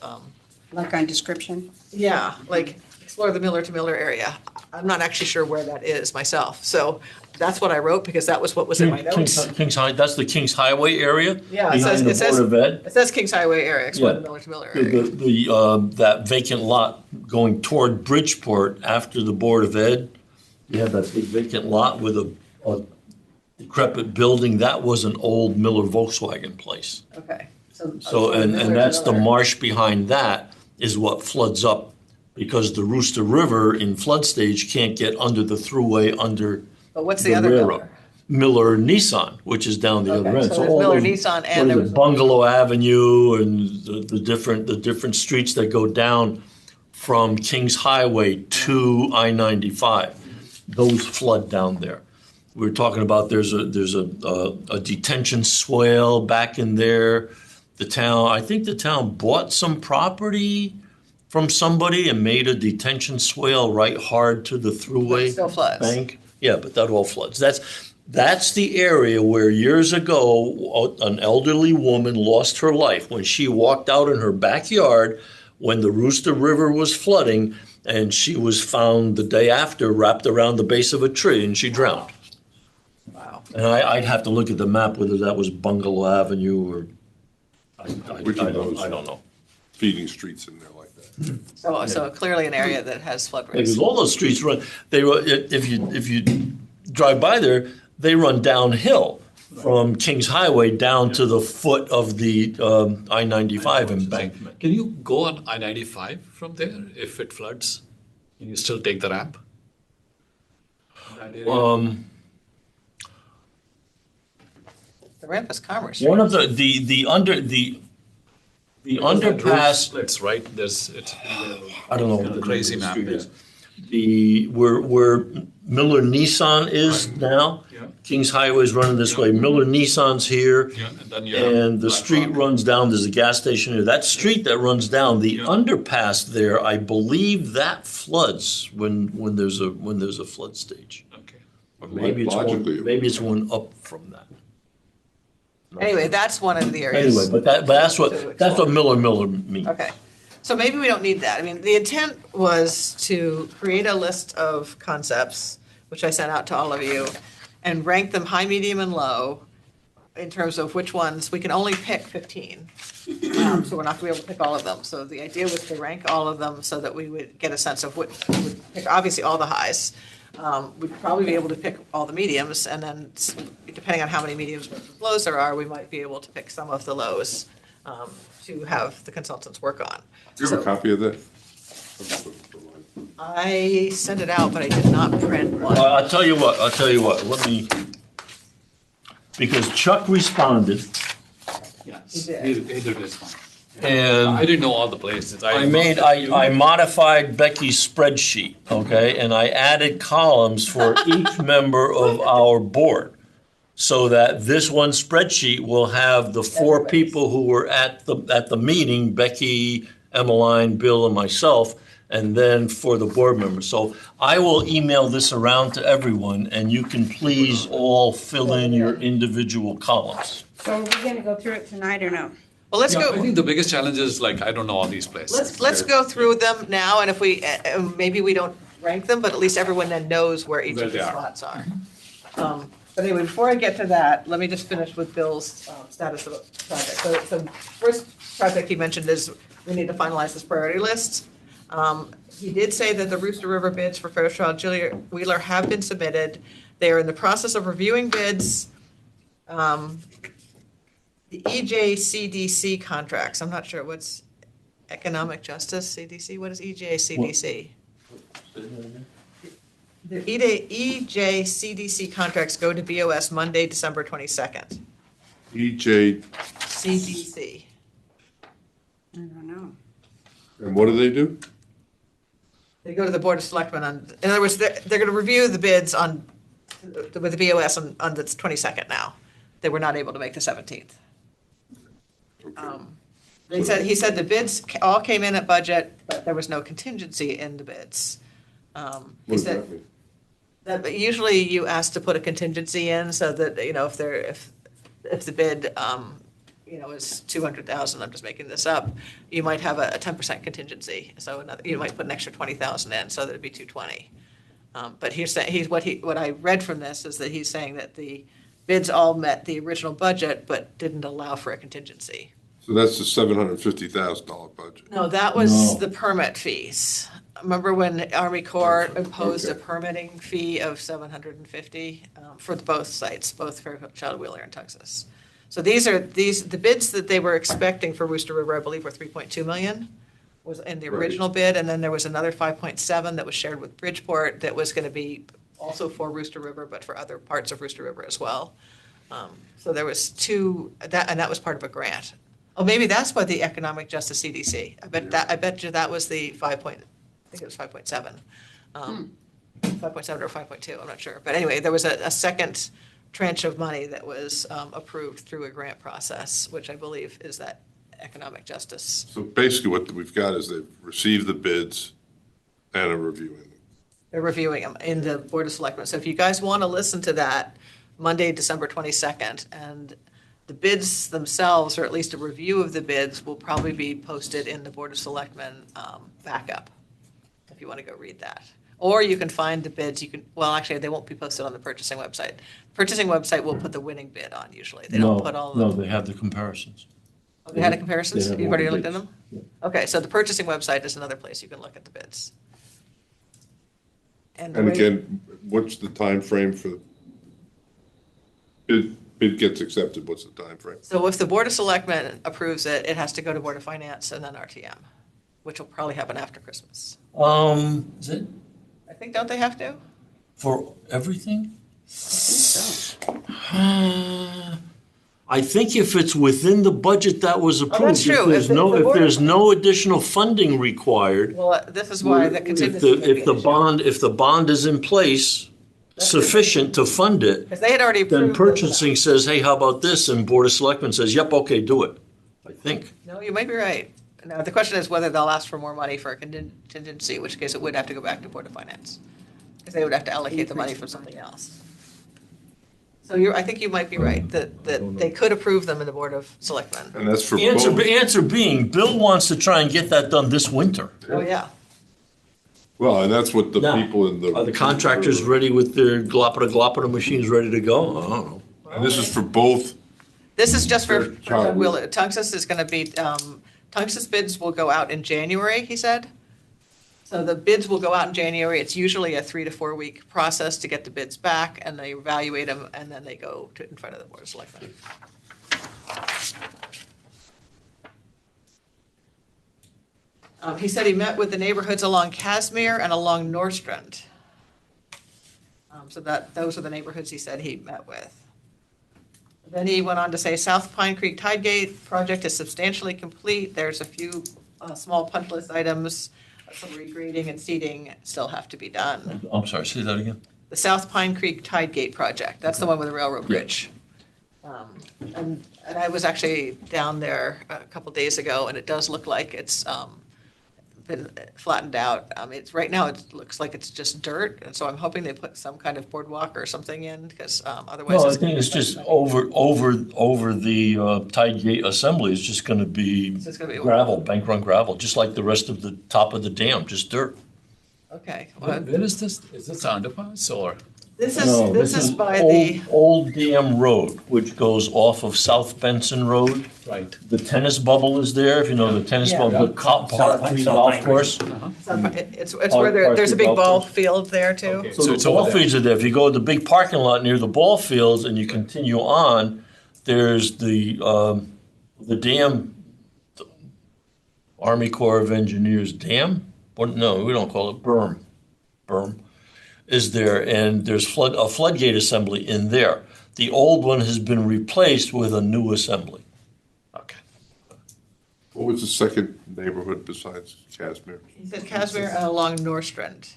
Like on description? yeah, like explore the Miller to Miller area. I'm not actually sure where that is myself, so that's what I wrote because that was what was in my notes. Kings High, that's the Kings Highway area? Yeah, it says, Behind the Board of Ed? it says Kings Highway area, explore the Yeah. Miller to Miller The, area. that vacant lot going toward Bridgeport after the Board of Ed, you have that big vacant lot with a decrepit building, that was an old Miller Volkswagen place. Okay. So, and Miller to that's the Miller. marsh behind that is what floods up because the Rooster River in flood stage can't get under the thruway under But what's the the other railroad. Miller? Miller Nissan, which is down the other Okay, end. so there's all Miller those- Nissan and what is there it, was- Bungalow Avenue and the different streets that go down from Kings Highway to I-95. Those flood down there. We're talking about there's a detention swale back in there. I think the town bought some property from somebody and made a detention swale right hard to the thruway. still floods. Bank. Yeah, but that all floods. That's the area where years ago, an elderly woman lost her life when she walked out in her backyard when the Rooster River was flooding, and she was found the day after wrapped around the base of a tree, and she drowned. Wow. And I'd have to look at the map whether that was Bungalow Avenue or, Which of those? I don't know. Feeding streets in there like that. So clearly an area that has flood risk. Because all those streets run, if you drive by there, they run downhill from Kings Highway down to the foot of the I-95 embankment. Can you go on I-95 from there if it floods? Can you still take the ramp? That area? The ramp is Commerce Street. One of the underpass, Splits, right? I don't know what Kind the of crazy name of map the street is. where Miller Nissan is now. Yeah. Kings Highway is running this way. Miller Nissan's here. Yeah, and then you have And the Black street Rock. runs down, there's a gas station here. That street that runs down, the Yeah. underpass there, I believe that floods when there's a flood stage. Okay. Or maybe Logically, it it's one up from that. Anyway, that's one of the areas. Anyway, but that's what Miller means. Okay, so maybe we don't need that. I mean, the intent was to create a list of concepts, which I sent out to all of you, and rank them high, medium, and low in terms of which ones, we can only pick 15. So we're not gonna be able to pick all of them. So the idea was to rank all of them so that we would get a sense of what, we would pick obviously all the highs. We'd probably be able to pick all the mediums, and then depending on how many mediums versus lows there are, we might be able to pick some of the lows to have the consultants work on. Do you have a So copy of that? I sent it out, but I did not print one. I'll tell you what, let me, because Chuck responded, Yes, did. he did respond. I and didn't know all the places. I modified Becky's spreadsheet, okay, and I added columns for each member of our board. So that this one spreadsheet will have the four Everybody's. people who were at the meeting, Becky, Emmeline, Bill, and myself, and then for the board members. So I will email this around to everyone, and you can please all fill in your individual columns. So are we gonna go through it tonight or no? Well, let's Yeah, I go, think the biggest challenge is like, I don't know all these places. let's go through them now, and if we, maybe we don't rank them, but at least everyone then knows where each Where of the they are. spots are. But anyway, before I get to that, let me just finish with Bill's status of the project. So first project he mentioned is we need to finalize this priority list. He did say that the Rooster River bids for Fairchild Wheeler have been submitted. They are in the process of reviewing bids. The EJCDC contracts, I'm not sure what's Economic Justice CDC, what is EJCDC? The EJCDC contracts go to BOS Monday, December 22nd. EJ, CDC. I don't know. and what do they do? They go to the Board of Selectmen in other words, they're going to review the bids with the BOS on the 22nd now. They were not able to make the 17th. He said the bids all came in at budget, but there was no contingency in the bids. He said that usually you ask to put a contingency in so that, if the bid, is 200,000, I'm just making this up, you might have a 10% contingency. So you might put an extra 20,000 in, so that it'd be 220. But he's saying, what I read from this is that he's saying that the bids all met the original budget, but didn't allow for a contingency. So that's the $750,000 budget. No, that was No. the permit fees. Remember when Army Corps imposed a Okay. permitting fee of $750 for both sites, both for Child Wheeler and Texas? So the bids that they were expecting for Rooster River, I believe, were 3.2 million, was in the Right. original bid, and then there was another 5.7 that was shared with Bridgeport that was going to be also for Rooster River, but for other parts of Rooster River as well. So there was and that was part of a grant. Oh, maybe that's what the Economic Justice CDC. I bet you that was the I think it was 5.7. 5.7 or 5.2, I'm not sure. But anyway, there was a second tranche of money that was approved through a grant process, which I believe is that Economic Justice. So basically what we've got is they've received the bids and are reviewing them. They're reviewing them in the Board of Selectmen. So if you guys want to listen to that, Monday, December 22nd, and the bids themselves, or at least a review of the bids, will probably be posted in the Board of Selectmen backup, if you want to go read that. Or you can find the bids, actually, they won't be posted on the purchasing website. Purchasing website will put the winning bid on usually. They don't put all No, the. they have the comparisons. Oh, they had a comparisons? They have You've all the already looked at bids. them? Okay, so the purchasing website is another place you can look at the bids. the And way- again, what's the time frame for bid gets accepted? What's the time frame? So if the Board of Selectmen approves it, it has to go to Board of Finance and then RTM, which will probably happen after Christmas. Is it I think, don't they have to? for everything? So, I think if it's within the budget that was approved. that's true. If there's If the no, if board- there's no additional funding required, Well, this is why the if contingency would be if the bond, if the bond is in place sufficient to fund it, Because they had already approved. then the- purchasing says, hey, how about this? And Board of Selectmen says, yep, okay, do it. I think. No, you might be right. Now, the question is whether they'll ask for more money for a contingency, in which case it would have to go back to Board of Finance. Because they would have to allocate the money from something else. So I think you might be right, that they could approve them in the Board of Selectmen. And that's for Answer, both. answer being, Bill wants to try and get that done this winter. Oh, yeah. Well, and that's what the Now, people in the. Are the contractors ready with their glopita machines ready to go? I don't know. And this is for both. This is just for For Child Wheeler. Tungus is going to be, Tungus bids will go out in January, he said. So the bids will go out in January. It's usually a 3 to 4 week process to get the bids back, and they evaluate them, and then they go in front of the Board of Selectmen. He said he met with the neighborhoods along Casimir and along Norstrand. So those are the neighborhoods he said he met with. Then he went on to say South Pine Creek Tide Gate project is substantially complete. There's a few small punch list items, some regrading and seeding still have to be done. I'm sorry, say that again. The South Pine Creek Tide Gate project, that's the one with the railroad bridge. And I was actually down there a couple days ago, and it does look like it's been flattened out. Right now, it looks like it's just dirt, and so I'm hoping they put some kind of boardwalk or something in, because otherwise. No, I think it's just over the Tide Gate Assembly, it's just gonna be just gonna be- gravel, bank run gravel, just like the rest of the top of the dam, just dirt. Okay, Where well, is this? Is this underpass or? No, this is by Old- the, Old Dam Road, which goes off of South Benson Road. Right. The tennis bubble is there, if you know the tennis Yeah. bubble, the South Pine golf Creek. course. it's where there's a big ball field there too. Okay. So So the it's over ball there. fields are there. If you go to the big parking lot near the ball fields and you continue on, there's the dam, the Army Corps of Engineers dam? Or, no, we don't call it berm is there, and there's a floodgate assembly in there. The old one has been replaced with a new assembly. Okay. What was the second neighborhood besides Casimir? He said Casimir and along Nordstrand.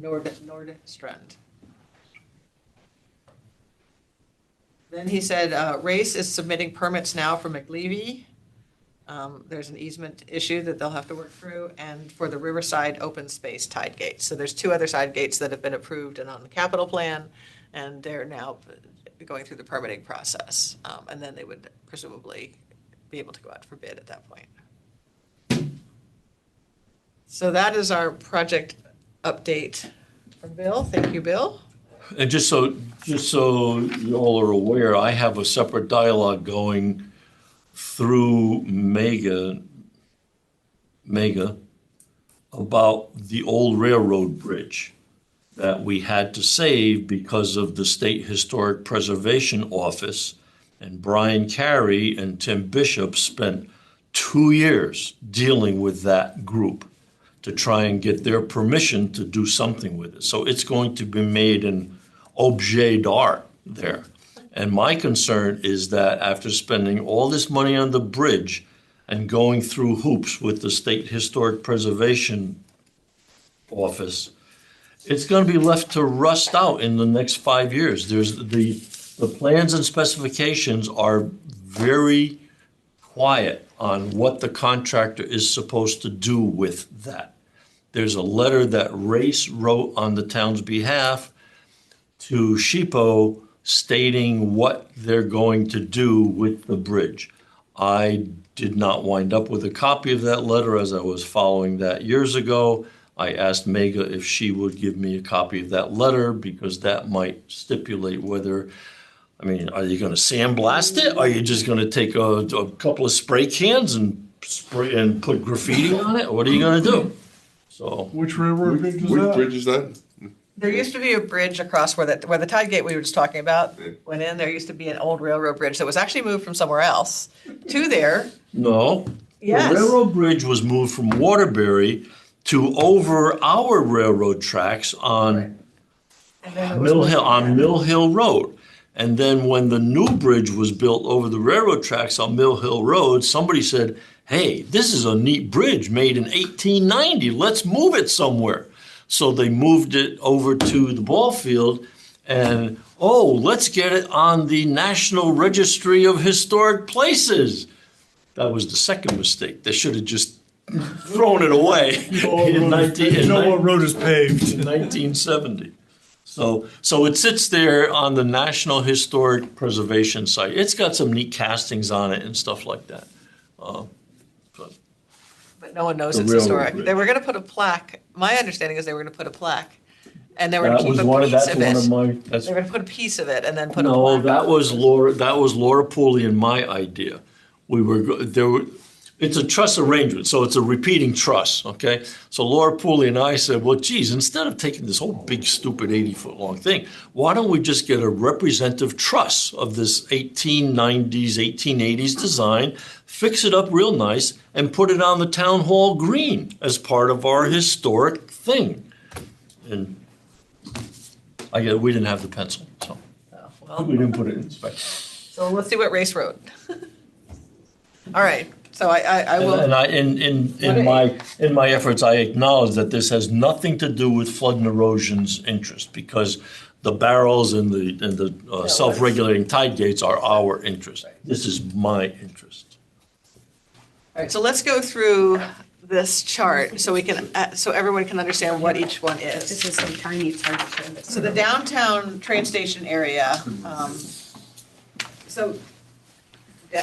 Nordstrand. Then he said, Race is submitting permits now for McLeavy. There's an easement issue that they'll have to work through, and for the Riverside Open Space Tide Gates. So there's 2 other side gates that have been approved and on the capital plan, and they're now going through the permitting process. And then they would presumably be able to go out for bid at that point. So that is our project update from Bill. Thank you, Bill. And just so you all are aware, I have a separate dialogue going through Mega about the old railroad bridge that we had to save because of the State Historic Preservation Office. And Brian Carey and Tim Bishop spent 2 years dealing with that group to try and get their permission to do something with it. So it's going to be made an objet d'art there. And my concern is that after spending all this money on the bridge and going through hoops with the State Historic Preservation Office, it's going to be left to rust out in the next 5 years. There's the plans and specifications are very quiet on what the contractor is supposed to do with that. There's a letter that Race wrote on the town's behalf to SHPO stating what they're going to do with the bridge. I did not wind up with a copy of that letter as I was following that years ago. I asked Mega if she would give me a copy of that letter because that might stipulate whether, I mean, are you going to sandblast it? Are you just going to take a couple of spray cans and spray and put graffiti on it? What are you going to do? So Which railroad bridge is Which that? bridge is that? There used to be a bridge across where the tide gate we were just talking about went in. There used to be an old railroad bridge that was actually moved from somewhere else to there. no. Yes. The railroad bridge was moved from Waterbury to over our railroad tracks on And then it was Mill Hill Road. And then when the new bridge was built over the railroad tracks on Mill Hill Road, somebody said, hey, this is a neat bridge made in 1890. Let's move it somewhere. So they moved it over to the ball field and, oh, let's get it on the National Registry of Historic Places. That was the second mistake. They should have just thrown it away in 1970. So it sits there on the National Historic Preservation Site. It's got some neat castings on it and stuff like that. But no one knows The it's railroad historic. bridge. They were going to put a plaque. My understanding is they were going to put a plaque, and they were going to That keep was a one of, piece that's of one of it. my, They that's, were going to put a piece of it and then put a no, plaque. that was Laura Pooley and my idea. It's a truss arrangement, so it's a repeating truss, okay? So Laura Pooley and I said, well, geez, instead of taking this whole big, stupid 80-foot long thing, why don't we just get a representative truss of this 1890s, 1880s design, fix it up real nice, and put it on the town hall green as part of our historic thing? And we didn't have the pencil, so Well, we didn't put it in spec. so let's see what Race wrote. All right, so I will. And in my efforts, I acknowledge that this has nothing to do with flood and erosion's interest, because the barrels and the self-regulating tide gates are our interest. This is my interest. All right, so let's go through this chart so we can, so everyone can understand what each one is. This is so tiny, it's hard to show this. So the downtown train station area, so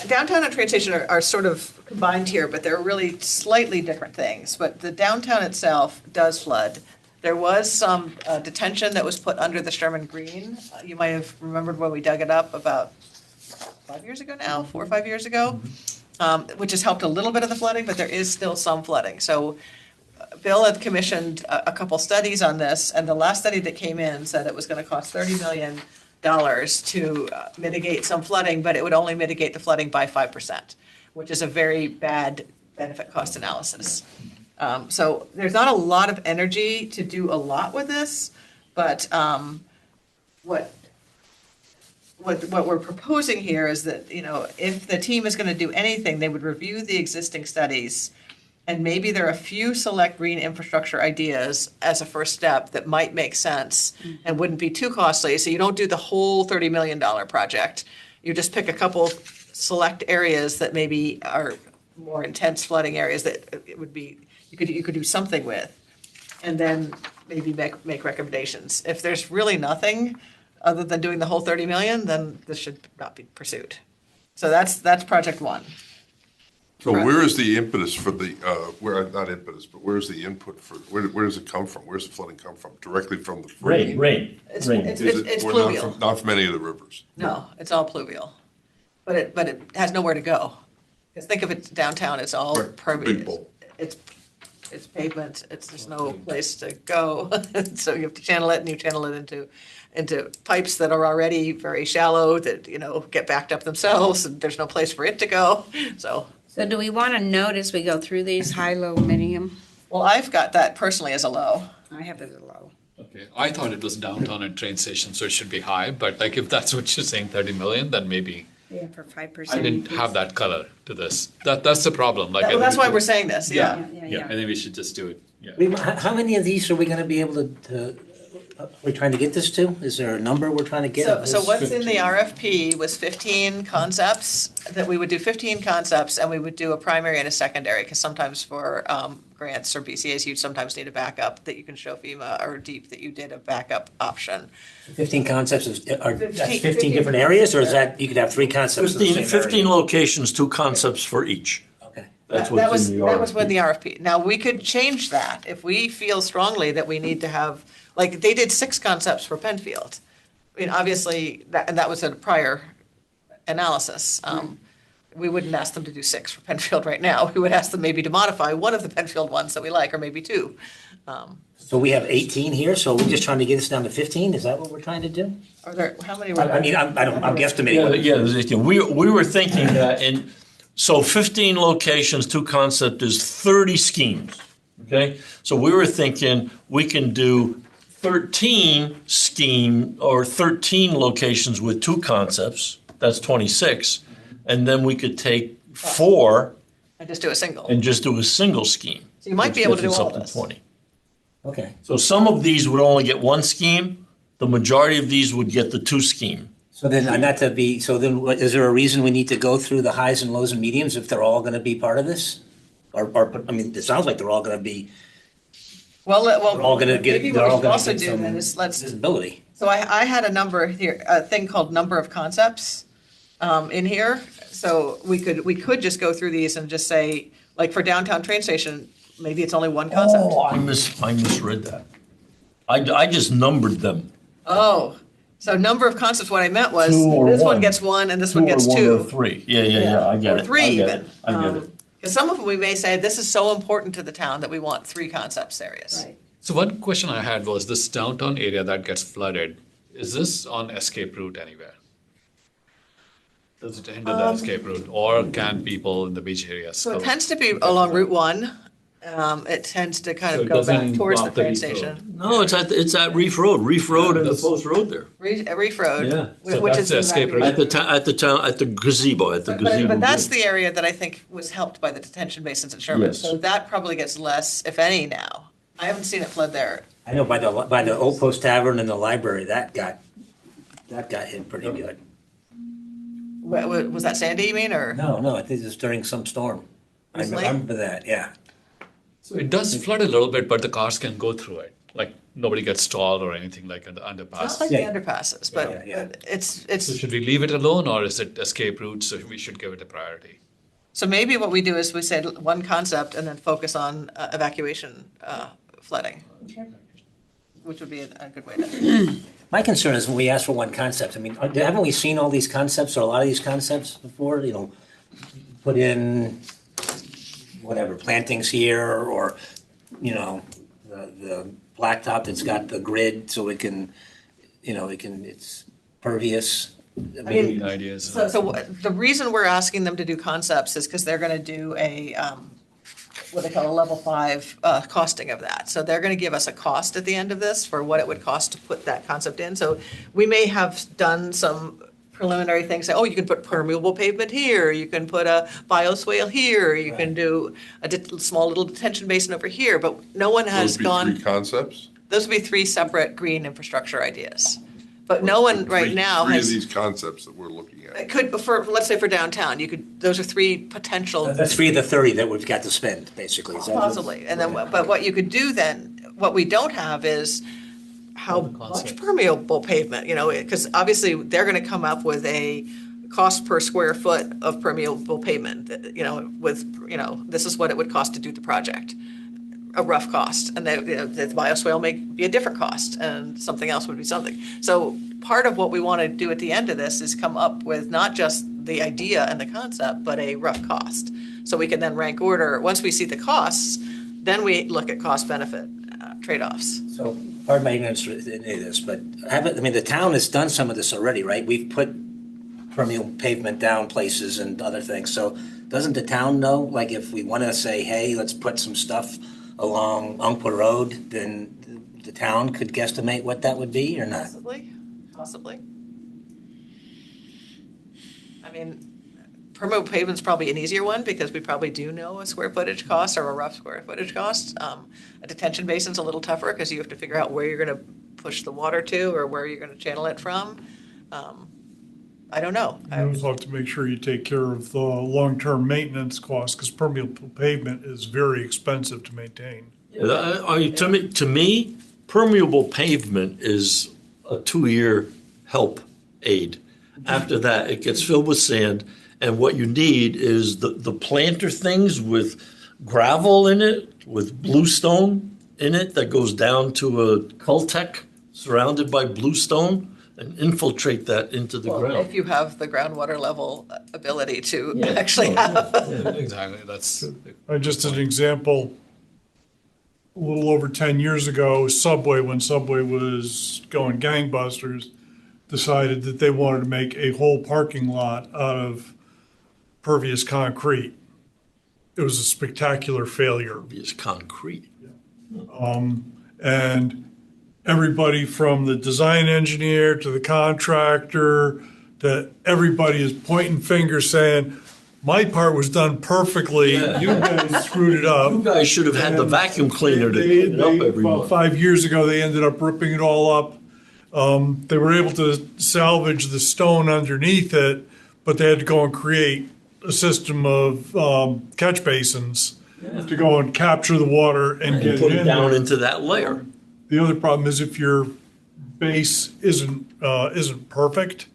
downtown and train station are sort of combined here, but they're really slightly different things. But the downtown itself does flood. There was some detention that was put under the Sherman Green. You might have remembered when we dug it up about 5 years ago now, 4 or 5 years ago, which has helped a little bit of the flooding, but there is still some flooding. So Bill had commissioned a couple studies on this, and the last study that came in said it was going to cost $30 million to mitigate some flooding, but it would only mitigate the flooding by 5%, which is a very bad benefit cost analysis. So there's not a lot of energy to do a lot with this, but what we're proposing here is that, you know, if the team is going to do anything, they would review the existing studies, and maybe there are a few select green infrastructure ideas as a first step that might make sense and wouldn't be too costly. So you don't do the whole $30 million project. You just pick a couple select areas that maybe are more intense flooding areas that it would be, you could do something with, and then maybe make recommendations. If there's really nothing other than doing the whole 30 million, then this should not be pursued. So that's project one. So where is the impetus for the, not impetus, but where's the input for, where does it come from? Where's the flooding come from? Directly from the. Rain. It's Is it- it's or not pluvial. Not from any of the rivers? No, it's all pluvial. But it has nowhere to go. Because think of it downtown, it's all Right, permeable. big bowl. It's pavement, there's no place to go. So you have to channel it, and you channel it into pipes that are already very shallow, that, get backed up themselves, and there's no place for it to go. So, So do we want to note as we go through these, high, low, medium? well, I've got that personally as a low. I have it as a low. Okay, I thought it was downtown and train station, so it should be high, but like if that's what you're saying, 30 million, then maybe. Yeah, for 5%. I didn't have that color to this. That's the problem, like. I Well, think that's we why could- we're saying this, yeah. Yeah, I think we should just do it, yeah. How many of these are we gonna be able to, are we trying to get this to? Is there a number we're trying to get? So what's in the RFP was 15 concepts, that we would do 15 concepts, and we would do a primary and a secondary, because sometimes for grants or BCAs, you sometimes need a backup that you can show FEMA, or DEEP that you did a backup option. 15 concepts, that's 15 15 different areas, or is that, you could have 3 concepts in the same 15 area? locations, 2 concepts for each. Okay. That's That what's in the RFP. That was when the RFP. Now, we could change that if we feel strongly that we need to have, like, they did 6 concepts for Penfield. I mean, obviously, that was a prior analysis. We wouldn't ask them to do 6 for Penfield right now. We would ask them maybe to modify one of the Penfield ones that we like, or maybe 2. So we have 18 here, so we're just trying to get us down to 15? Is that what we're trying to do? Are there, how many were I there? mean, I'm Yeah, guesstimating. yeah, we were thinking that, so 15 locations, 2 concept is 30 schemes, okay? So we were thinking we can do 13 or 13 locations with 2 concepts, that's 26, and then we could take 4 And just do a single. and just do a single scheme. So you might which be able to gets do us all up to this. 20. Okay. So some of these would only get 1 scheme, the majority of these would get the 2 scheme. So then, is there a reason we need to go through the highs and lows and mediums if they're all gonna be part of this? I mean, it sounds like they're all gonna be, Well, they're all gonna maybe get, they're what we all should gonna also get do then is some let's, visibility. so I had a number here, a thing called number of concepts in here. So we could just go through these and just say, like for downtown train station, maybe it's only 1 concept. Oh, I misread that. I just numbered them. Oh, so number of concepts, what I meant was, 2 or this one 1. gets 1 and this one gets 1 2. or 3. Yeah, I get Or it. 3 I get even. it. I get it. Because some of them we may say, this is so important to the town that we want 3 concepts areas. Right. So one question I had was this downtown area that gets flooded, is this on escape route anywhere? Does it hinder the escape route, or can people in the beach areas? So it go- tends to be along Route 1. It tends to kind So of it go back doesn't towards go the up the train Reef Road? station. No, it's at Reef Road and the that's- post road there. Reef Road, Yeah. So which that's is the in escape route. At the gazebo, But that's the area that I think was helped by the detention basins at Sherman. Yes. So that probably gets less, if any, now. I haven't seen it flood there. I know by the Old Post Tavern and the library, that got hit pretty good. Was that Sandy, you mean, or? No, I think it was during some storm. I Recently? remember that, yeah. So it does flood a little bit, but the cars can go through it. Like nobody gets stalled or anything like in the Not underpass. like Yeah. the underpasses, but Yeah. but it's, So should we leave it alone, or is it escape route, so we should give it a priority? so maybe what we do is we say 1 concept and then focus on evacuation flooding, which would be a good way to. My concern is when we ask for 1 concept, I mean, haven't we seen all these concepts or a lot of these concepts before? Put in whatever, plantings here or, the blacktop that's got the grid so it can, it's pervious. I mean, Any ideas? So the reason we're asking them to do concepts is because they're going to do a, what they call a level 5 costing of that. So they're going to give us a cost at the end of this for what it would cost to put that concept in. So we may have done some preliminary things, say, oh, you can put permeable pavement here, you can put a bioswale here, you can do a small little detention basin over here, but no one has Those would be gone. 3 concepts? Those would be 3 separate green infrastructure ideas. But no one right now Three of has, these concepts that we're looking it at. could, for, let's say for downtown, you could, those are three potential. That's 3 of the 30 that we've got to spend, basically. Is that what- Possibly, and then, but what you could do then, what we don't have is how All the much concepts. permeable pavement, because obviously they're gonna come up with a cost per square foot of permeable pavement, with, this is what it would cost to do the project. A rough cost, and the bioswale may be a different cost, and something else would be something. So part of what we want to do at the end of this is come up with not just the idea and the concept, but a rough cost. So we can then rank order, once we see the costs, then we look at cost benefit trade-offs. So, pardon my ignorance in any of this, but the town has done some of this already, right? We've put permeable pavement down places and other things. So doesn't the town know, like if we want to say, hey, let's put some stuff along Umpqua Road, then the town could guesstimate what that would be or not? Possibly. I mean, permeable pavement's probably an easier one because we probably do know a square footage cost or a rough square footage cost. A detention basin's a little tougher because you have to figure out where you're going to push the water to or where you're going to channel it from. I don't know. You also have to make sure you take care of the long-term maintenance costs, because permeable pavement is very expensive to maintain. To me, permeable pavement is a 2-year help aid. After that, it gets filled with sand, and what you need is the planter things with gravel in it, with bluestone in it that goes down to a Cultec surrounded by bluestone, and infiltrate that into the ground. If you have the groundwater level ability to Yeah. actually have. Exactly, that's, Just as an example, a little over 10 years ago, Subway, when Subway was going gangbusters, decided that they wanted to make a whole parking lot out of pervious concrete. It was a spectacular failure. It's concrete. And everybody from the design engineer to the contractor, to everybody is pointing fingers saying, my part was done perfectly, Yeah. you guys screwed it up. You guys should have had the vacuum cleaner to clean it up every About month. 5 years ago, they ended up ripping it all up. They were able to salvage the stone underneath it, but they had to go and create a system of catch basins to go and capture the water and get Put it it in down there. into that layer. The other problem is if your base isn't perfect.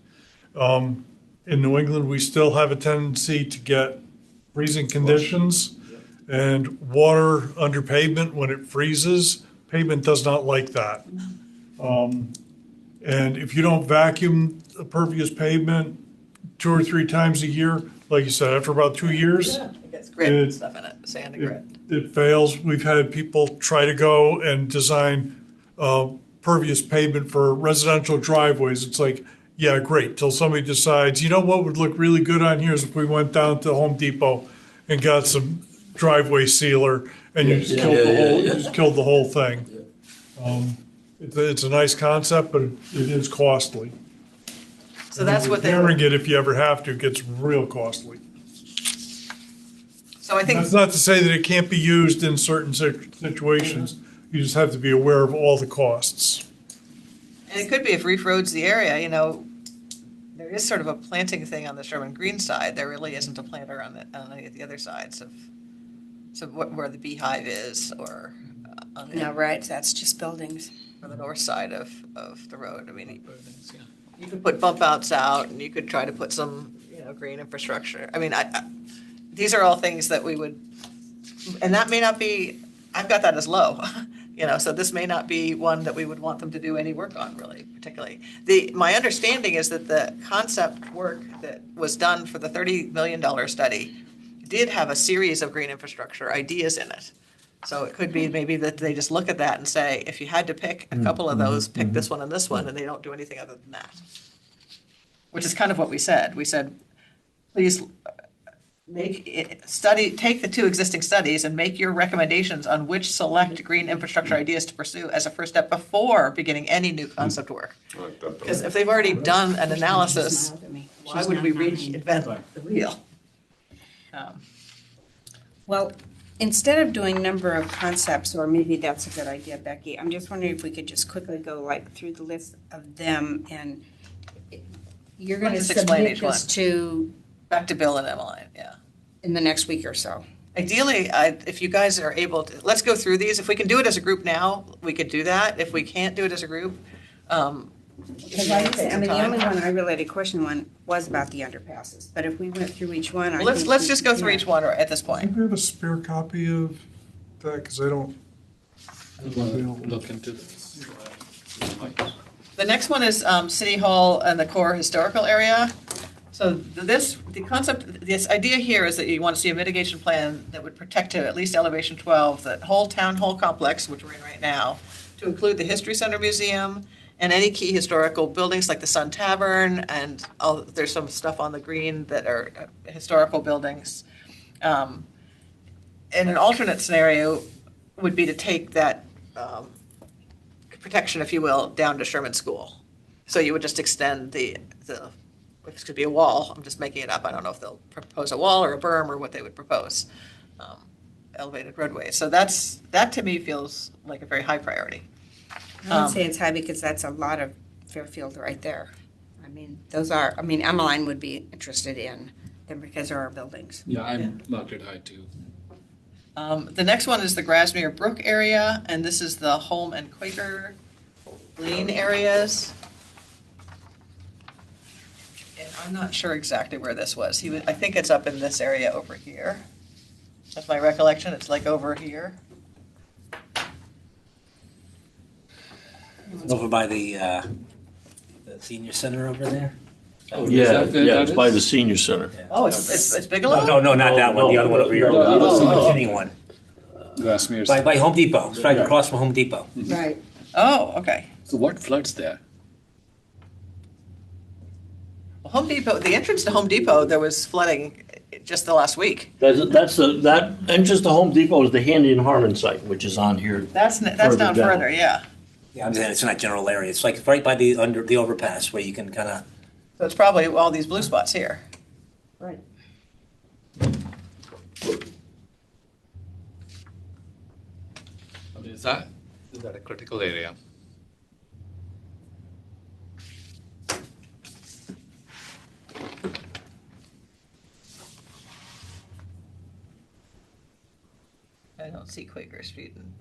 In New England, we still have a tendency to get freezing conditions and water under pavement when it freezes. Pavement does not like that. And if you don't vacuum a pervious pavement 2 or 3 times a year, like you said, after about 2 years, It gets grit and stuff in it, sand and grit. it fails. We've had people try to go and design pervious pavement for residential driveways. It's like, yeah, great, till somebody decides, you know what would look really good on here is if we went down to Home Depot and got some driveway sealer and you just killed the whole thing. It's a nice concept, but it is costly. So that's what they, Repairing it, if you ever have to, gets real costly. so I think. That's not to say that it can't be used in certain situations. You just have to be aware of all the costs. And it could be if Reef Road's the area, there is sort of a planting thing on the Sherman Green side. There really isn't a planter on any of the other sides of, where the beehive is or on No, right, that's just buildings. the north side of the road. I mean, yeah. you could put bump outs out and you could try to put some, green infrastructure. I mean, these are all things that we would, and that may not be, I've got that as low. So this may not be one that we would want them to do any work on, really, particularly. My understanding is that the concept work that was done for the $30 million study did have a series of green infrastructure ideas in it. So it could be maybe that they just look at that and say, if you had to pick a couple of those, pick this one, and they don't do anything other than that. Which is kind of what we said. We said, please take the 2 existing studies and make your recommendations on which select green infrastructure ideas to pursue as a first step before beginning any new concept work. Because if they've already done an analysis, why would we reinvent the wheel? Well, instead of doing number of concepts, or maybe that's a good idea, Becky, I'm just wondering if we could just quickly go like through the list of them, and you're gonna Just explain submit each this one. to, Back to Bill and Emmeline, yeah. in the next week or so. Ideally, if you guys are able to, let's go through these. If we can do it as a group now, we could do that. If we can't do it as a group, Because I mean, the only one I really had a question on was about the underpasses, but if we went through each one, I think. Let's we just could- go through each one at this Do point. we have a spare copy of that? Because I don't. Look into this. The next one is City Hall and the core historical area. So this idea here is that you want to see a mitigation plan that would protect to at least elevation 12, that whole town hall complex, which we're in right now, to include the History Center Museum and any key historical buildings like the Sun Tavern, and there's some stuff on the green that are historical buildings. And an alternate scenario would be to take that protection, if you will, down to Sherman School. So you would just extend this could be a wall, I'm just making it up, I don't know if they'll propose a wall or a berm or what they would propose, elevated roadways. So that to me feels like a very high priority. I would say it's high because that's a lot of Fairfield right there. I mean, Emmeline would be interested in them because there are buildings. Yeah, I'm marked it high too. The next one is the Grasmere Brook area, and this is the Holm and Quaker Lane areas. And I'm not sure exactly where this was. I think it's up in this area over here. That's my recollection, it's like over here. Over by the senior center over there? Yeah, it's by the senior center. Oh, it's Bigelow? No, not that one, the other one over here. No, the other The side. skinny one. Grasmere's. By Home Depot, it's right across from Home Depot. Right. Oh, okay. So what floods there? Well, Home Depot, the entrance to Home Depot, there was flooding just the last week. That entrance to Home Depot is the Handy and Harmon site, which is on here. That's Further down down. further, yeah. Yeah, I'm saying it's in that general area. It's like right by the overpass where you can kind of, So it's probably all these blue spots here. Right. I mean, is that a critical area? I don't see Quaker Street, and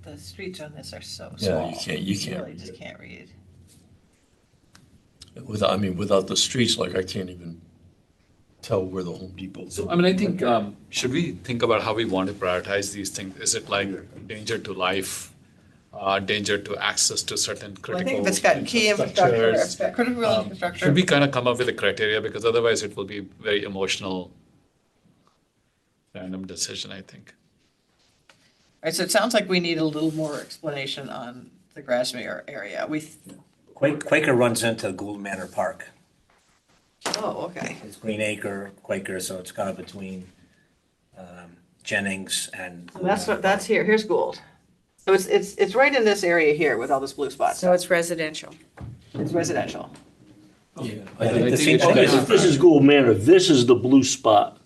the streets on this are so Yeah, small. you can't Really read just it. can't read. Without the streets, like, I can't even tell where the Home Depot is. So, I mean, I think, should we think about how we want to prioritize these things? Is it like danger to life, danger to access to certain Well, I critical think if it's got key infrastructure, infrastructures? it's got critical infrastructure. Should we kind of come up with a criteria, because otherwise it will be very emotional, random decision, I think. All right, so it sounds like we need a little more explanation on the Grasmere area. Quaker runs into Gould Manor Park. Oh, okay. It's Green Acre, Quaker, so it's kind of between Jennings and. That's here, here's Gould. So it's right in this area here with all those blue spots. So it's residential. It's residential. Yeah, I I think think it should okay, be- this is Gould Manor, this is the blue spot.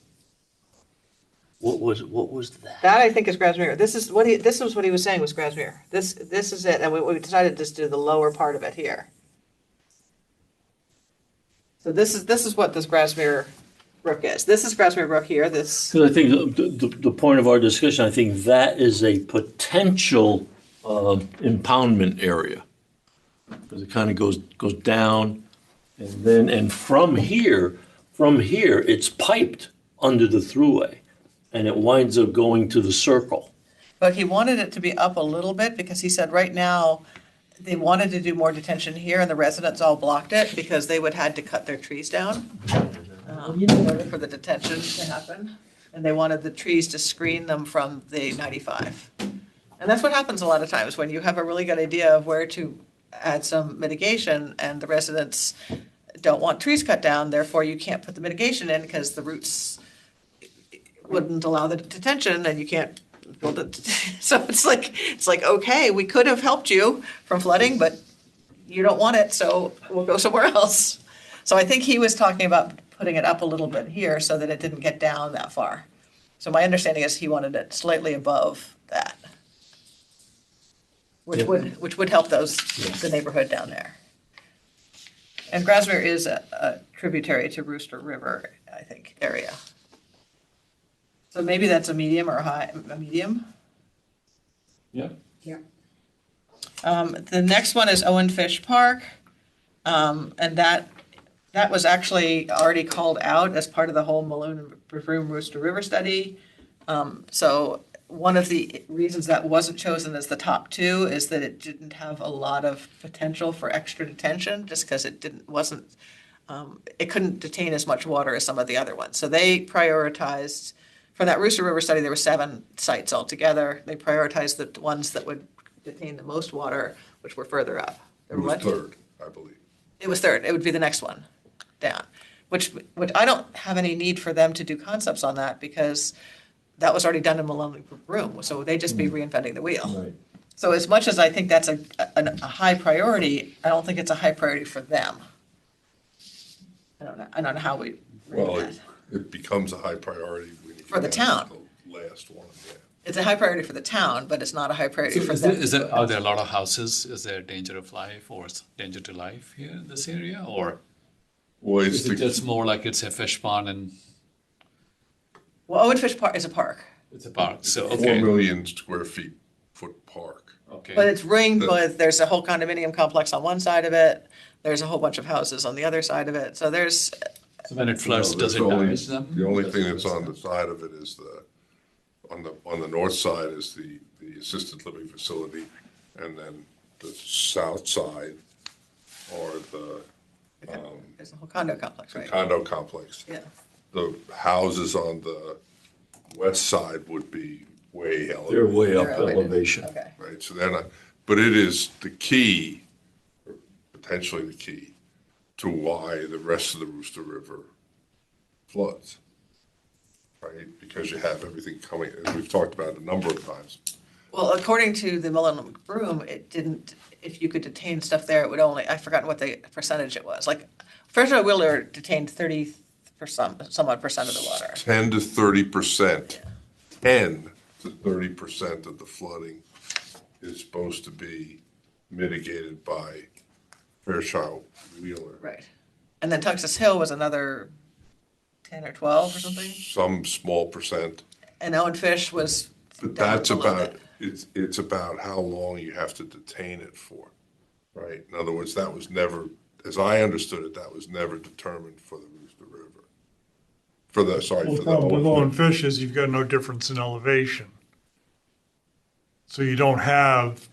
What was that? That I think is Grasmere. This is what he was saying was Grasmere. This is it, and we decided to just do the lower part of it here. So this is what this Grasmere Brook is. This is Grasmere Brook here, this, Because I think the point of our discussion, I think that is a potential impoundment area. Because it kind of goes down, and from here, it's piped under the thruway, and it winds up going to the circle. but he wanted it to be up a little bit because he said right now, they wanted to do more detention here and the residents all blocked it because they would had to cut their trees down in order for the detention to happen. And they wanted the trees to screen them from the 95. And that's what happens a lot of times when you have a really good idea of where to add some mitigation and the residents don't want trees cut down, therefore you can't put the mitigation in because the roots wouldn't allow the detention and you can't build it. So it's like, okay, we could have helped you from flooding, but you don't want it, so we'll go somewhere else. So I think he was talking about putting it up a little bit here so that it didn't get down that far. So my understanding is he wanted it slightly above that, which would help the neighborhood down there. And Grasmere is a tributary to Rooster River, I think, area. So maybe that's a medium or a medium. Yeah. Yeah. The next one is Owen Fish Park, and that was actually already called out as part of the whole Malone and Broome Rooster River study. So one of the reasons that wasn't chosen as the top two is that it didn't have a lot of potential for extra detention, just because it it couldn't detain as much water as some of the other ones. So they prioritized, for that Rooster River study, there were 7 sites altogether. They prioritized the ones that would detain the most water, which were further up. It was third, I believe. It was third. It would be the next one down, which I don't have any need for them to do concepts on that, because that was already done in Malone Room. So they'd just be reinventing the wheel. Right. So as much as I think that's a high priority, I don't think it's a high priority for them. I don't know how we rate Well, that. it becomes a high priority when you. For the get town. The last one, yeah. It's a high priority for the town, but it's not a high priority for Is them. are there a lot of houses? Is there danger of life or danger to life here in this area? Or Well, it's is it just more like it's a fish pond and Well, Owen Fish Park is a park, it's a park? So, 4 okay, million square foot park. okay. but it's ringed with, there's a whole condominium complex on one side of it. There's a whole bunch of houses on the other side of it. So there's, So when it floods, No, does it there's only- damage them? The only Does thing it- that's on the side of it is on the north side is the assisted living facility, and then the south side or there's a whole condo complex, the right? condo complex. Yeah. The houses on the west side would be way They're elevated, way up They're elevated. elevation. Okay. right? So they're not, but it is the key, or potentially the key, to why the rest of the Rooster River floods, right? Because you have everything coming, as we've talked about a number of times. Well, according to the Malone Broome, it didn't, if you could detain stuff there, it would only, I've forgotten what the percentage it was. Like, Fresno Wheeler detained 30 some odd percent of the water. 10 to 30%, 10 to 30% of the flooding is supposed to be mitigated by Fairchild Wheeler. Right. And then Tuxas Hill was another 10 or 12 or something. Some small percent, And Owen Fish was but down that's below about, that. it's about how long you have to detain it for, right? In other words, that was never, as I understood it, that was never determined for the Rooster River. For the, sorry, Well, for the problem with the. Owen Fish is you've got no difference in elevation. So you don't have,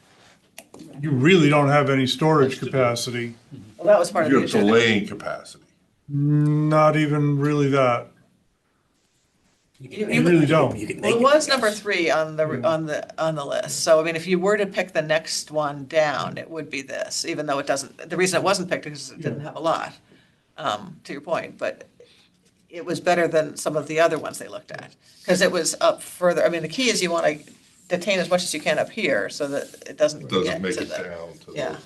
you really don't have any storage capacity, Well, that was part of You the have issue. delaying capacity. not even really that. You really don't. You can Well, make it was yes. number 3 on the list. So, I mean, if you were to pick the next one down, it would be this, even though it doesn't, the reason it wasn't picked is it didn't have a lot, to your point, but it was better than some of the other ones they looked at. Because it was up further, I mean, the key is you want to detain as much as you can up here so that it doesn't It get doesn't make to it the. down to Yeah. the.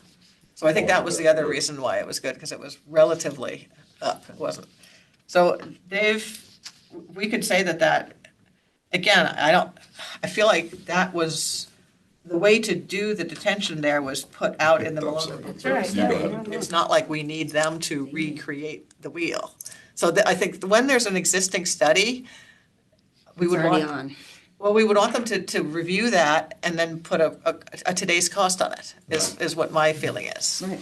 So I think that was the other reason why it was good, because it was relatively up, it wasn't. So Dave, we could say that, again, I feel like that was, the way to do the detention there was put out in the Malone. Right, You yeah, got yeah, it. yeah. It's not like we need them to recreate the wheel. So I think when there's an existing study, we It's would already want, on. well, we would want them to review that and then put a today's cost on it, is what my feeling is. Right.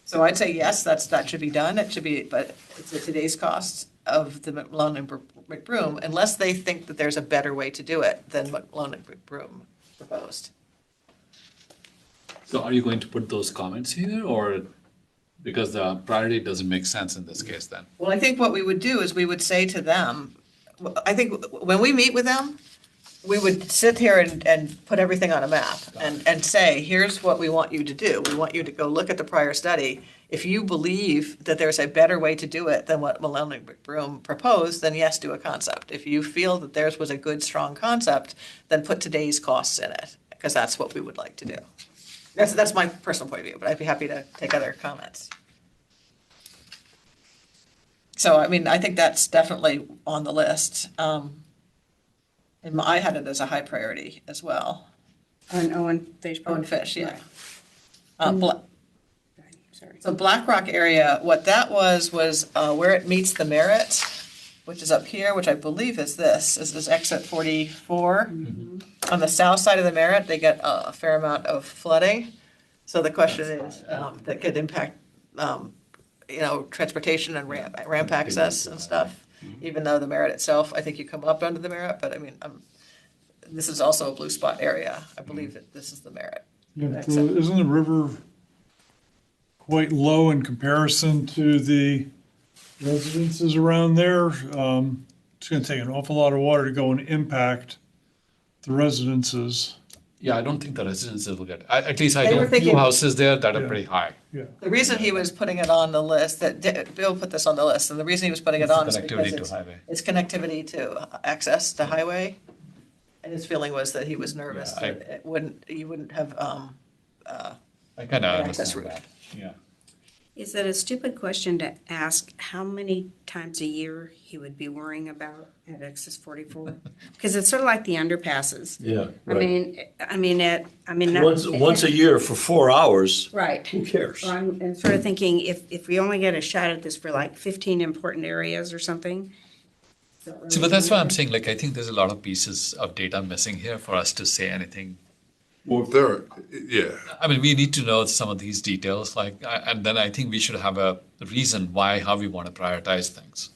So I'd say, yes, that should be done, it should be, but it's a today's cost of the Malone and McBroom, unless they think that there's a better way to do it than what Malone and McBroom proposed. So are you going to put those comments here or because the priority doesn't make sense in this case then? Well, I think what we would do is we would say to them, I think when we meet with them, we would sit here and put everything on a map and say, here's what we want you to do. We want you to go look at the prior study. If you believe that there's a better way to do it than what Malone and McBroom proposed, then yes, do a concept. If you feel that theirs was a good, strong concept, then put today's costs in it, because that's what we would like to do. That's my personal point of view, but I'd be happy to take other comments. So, I mean, I think that's definitely on the list. And I had it as a high priority as well. On Owen Fish. Owen Fish, yeah. Right. Sorry. So Black Rock area, what that was where it meets the Merritt, which is up here, which I believe is this exit 44. On the south side of the Merritt, they get a fair amount of flooding. So the question is, that could impact, transportation and ramp access and stuff. Even though the Merritt itself, I think you come up under the Merritt, but I mean, this is also a blue spot area. I believe that this is the Merritt. Yeah, isn't the river quite low in comparison to the residences around there? It's gonna take an awful lot of water to go and impact the residences. Yeah, I don't think the residences will get, at least I They know were a few thinking- houses there that are Yeah. pretty high. Yeah. The reason he was putting it on the list, Bill put this on the list, and the reason he was putting it on is because Connectivity to highway. it's connectivity to access to highway. And his feeling was that he was nervous Yeah, that you wouldn't have, I kind of access understand route. that, yeah. Is it a stupid question to ask how many times a year he would be worrying about at Access 44? Because it's sort of like the underpasses. Yeah, I mean, Once a year for 4 hours, Right. who cares? So I'm sort of thinking if we only get a shot at this for like 15 important areas or something. See, but that's why I'm saying, like, I think there's a lot of pieces of data missing here for us to say anything. Well, yeah, I mean, we need to know some of these details, like, and then I think we should have a reason how we want to prioritize things.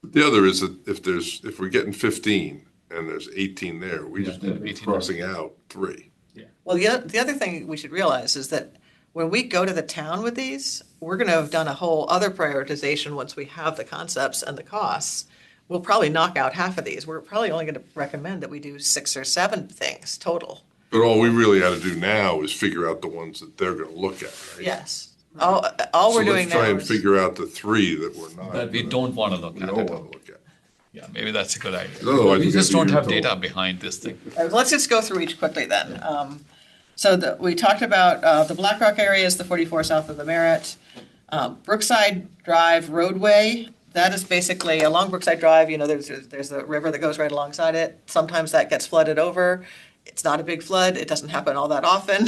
the other is that if we're getting 15 and there's 18 there, we just Yeah, need to be 18 crossing out 3. well, the other thing we should realize is that when we go to the town with these, we're gonna have done a whole other prioritization once we have the concepts and the costs. We'll probably knock out half of these. We're probably only gonna recommend that we do 6 or 7 things total. But all we really had to do now is figure out the ones that they're gonna look at, right? Yes. All we're doing So let's try now and is, figure out the 3 that we're not. That we don't want to look We at don't it. wanna look at. Yeah, maybe that's a good idea. Otherwise, We we just gotta don't do have your data total. behind this thing. let's just go through each quickly then. So we talked about the Black Rock area is the 44 south of the Merritt. Brookside Drive roadway, that is basically along Brookside Drive, there's a river that goes right alongside it. Sometimes that gets flooded over. It's not a big flood. It doesn't happen all that often.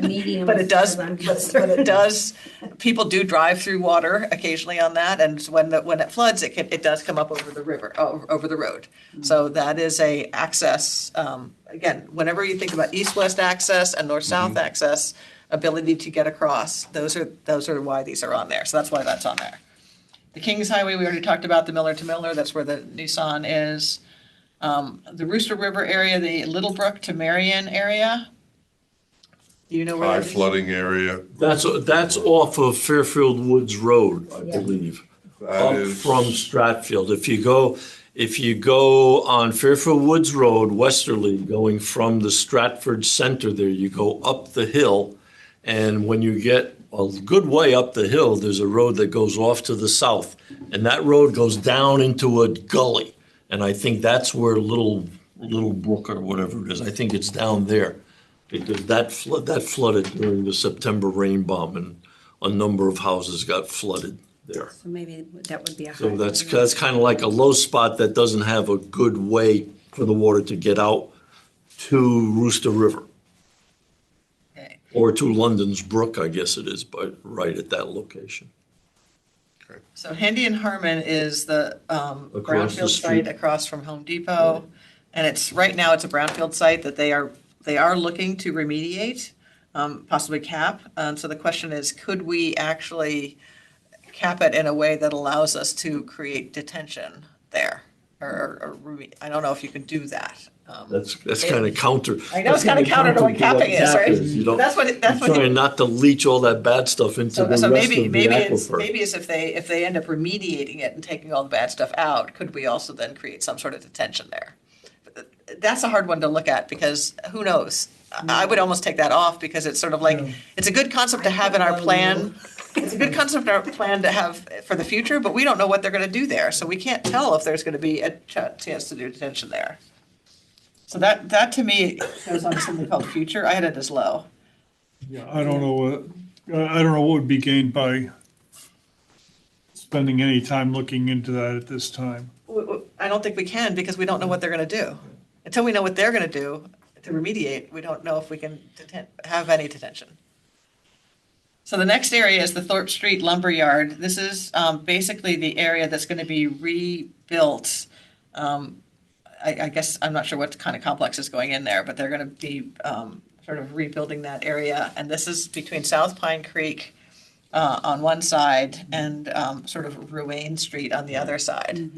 Medium But it does, flood. but it does, people do drive through water occasionally on that, and when it floods, it does come up over the river, over the road. So that is a access, again, whenever you think about east-west access and north-south access, ability to get across, those are why these are on there. So that's why that's on there. The Kings Highway, we already talked about the Miller to Miller, that's where the Nissan is. The Rooster River area, the Little Brook to Marion area. Do you know where High that is? flooding area, That's off of Fairfield Woods Road, I believe, that up is. from Stratfield. If you go on Fairfield Woods Road, westerly, going from the Stratford Center there, you go up the hill, and when you get a good way up the hill, there's a road that goes off to the south, and that road goes down into a gully. And I think that's where Little Brook or whatever it is, I think it's down there. Because that flooded during the September rain bomb, and a number of houses got flooded there. So maybe that would be a. So high that's priority. kind of like a low spot that doesn't have a good way for the water to get out to Rooster River. Okay. Or to London's Brook, I guess it is, but right at that location. So Handy and Harmon is the Across the brownfield street. site across from Home Depot. And right now it's a brownfield site that they are looking to remediate, possibly cap. So the question is, could we actually cap it in a way that allows us to create detention there? I don't know if you can do that. That's kind of counter. I know it's kind of counter to what capping is, right? You don't- That's what You're trying not to leach all that bad stuff into the rest So of the maybe it's aquifer. if they end up remediating it and taking all the bad stuff out, could we also then create some sort of detention there? That's a hard one to look at because who knows? I would almost take that off because it's sort of like, it's a good concept to have in our plan. It's a good concept in our plan to have for the future, but we don't know what they're gonna do there. So we can't tell if there's gonna be a chance to do detention there. So that to me goes on something called future. I had it as low. Yeah, I don't know what would be gained by spending any time looking into that at this time. I don't think we can because we don't know what they're gonna do. until we know what they're gonna do to remediate, we don't know if we can have any detention. So the next area is the Thorpe Street Lumberyard. This is basically the area that's gonna be rebuilt. I guess, I'm not sure what kind of complex is going in there, but they're gonna be sort of rebuilding that area. And this is between South Pine Creek on one side and sort of Ruane Street on the other side.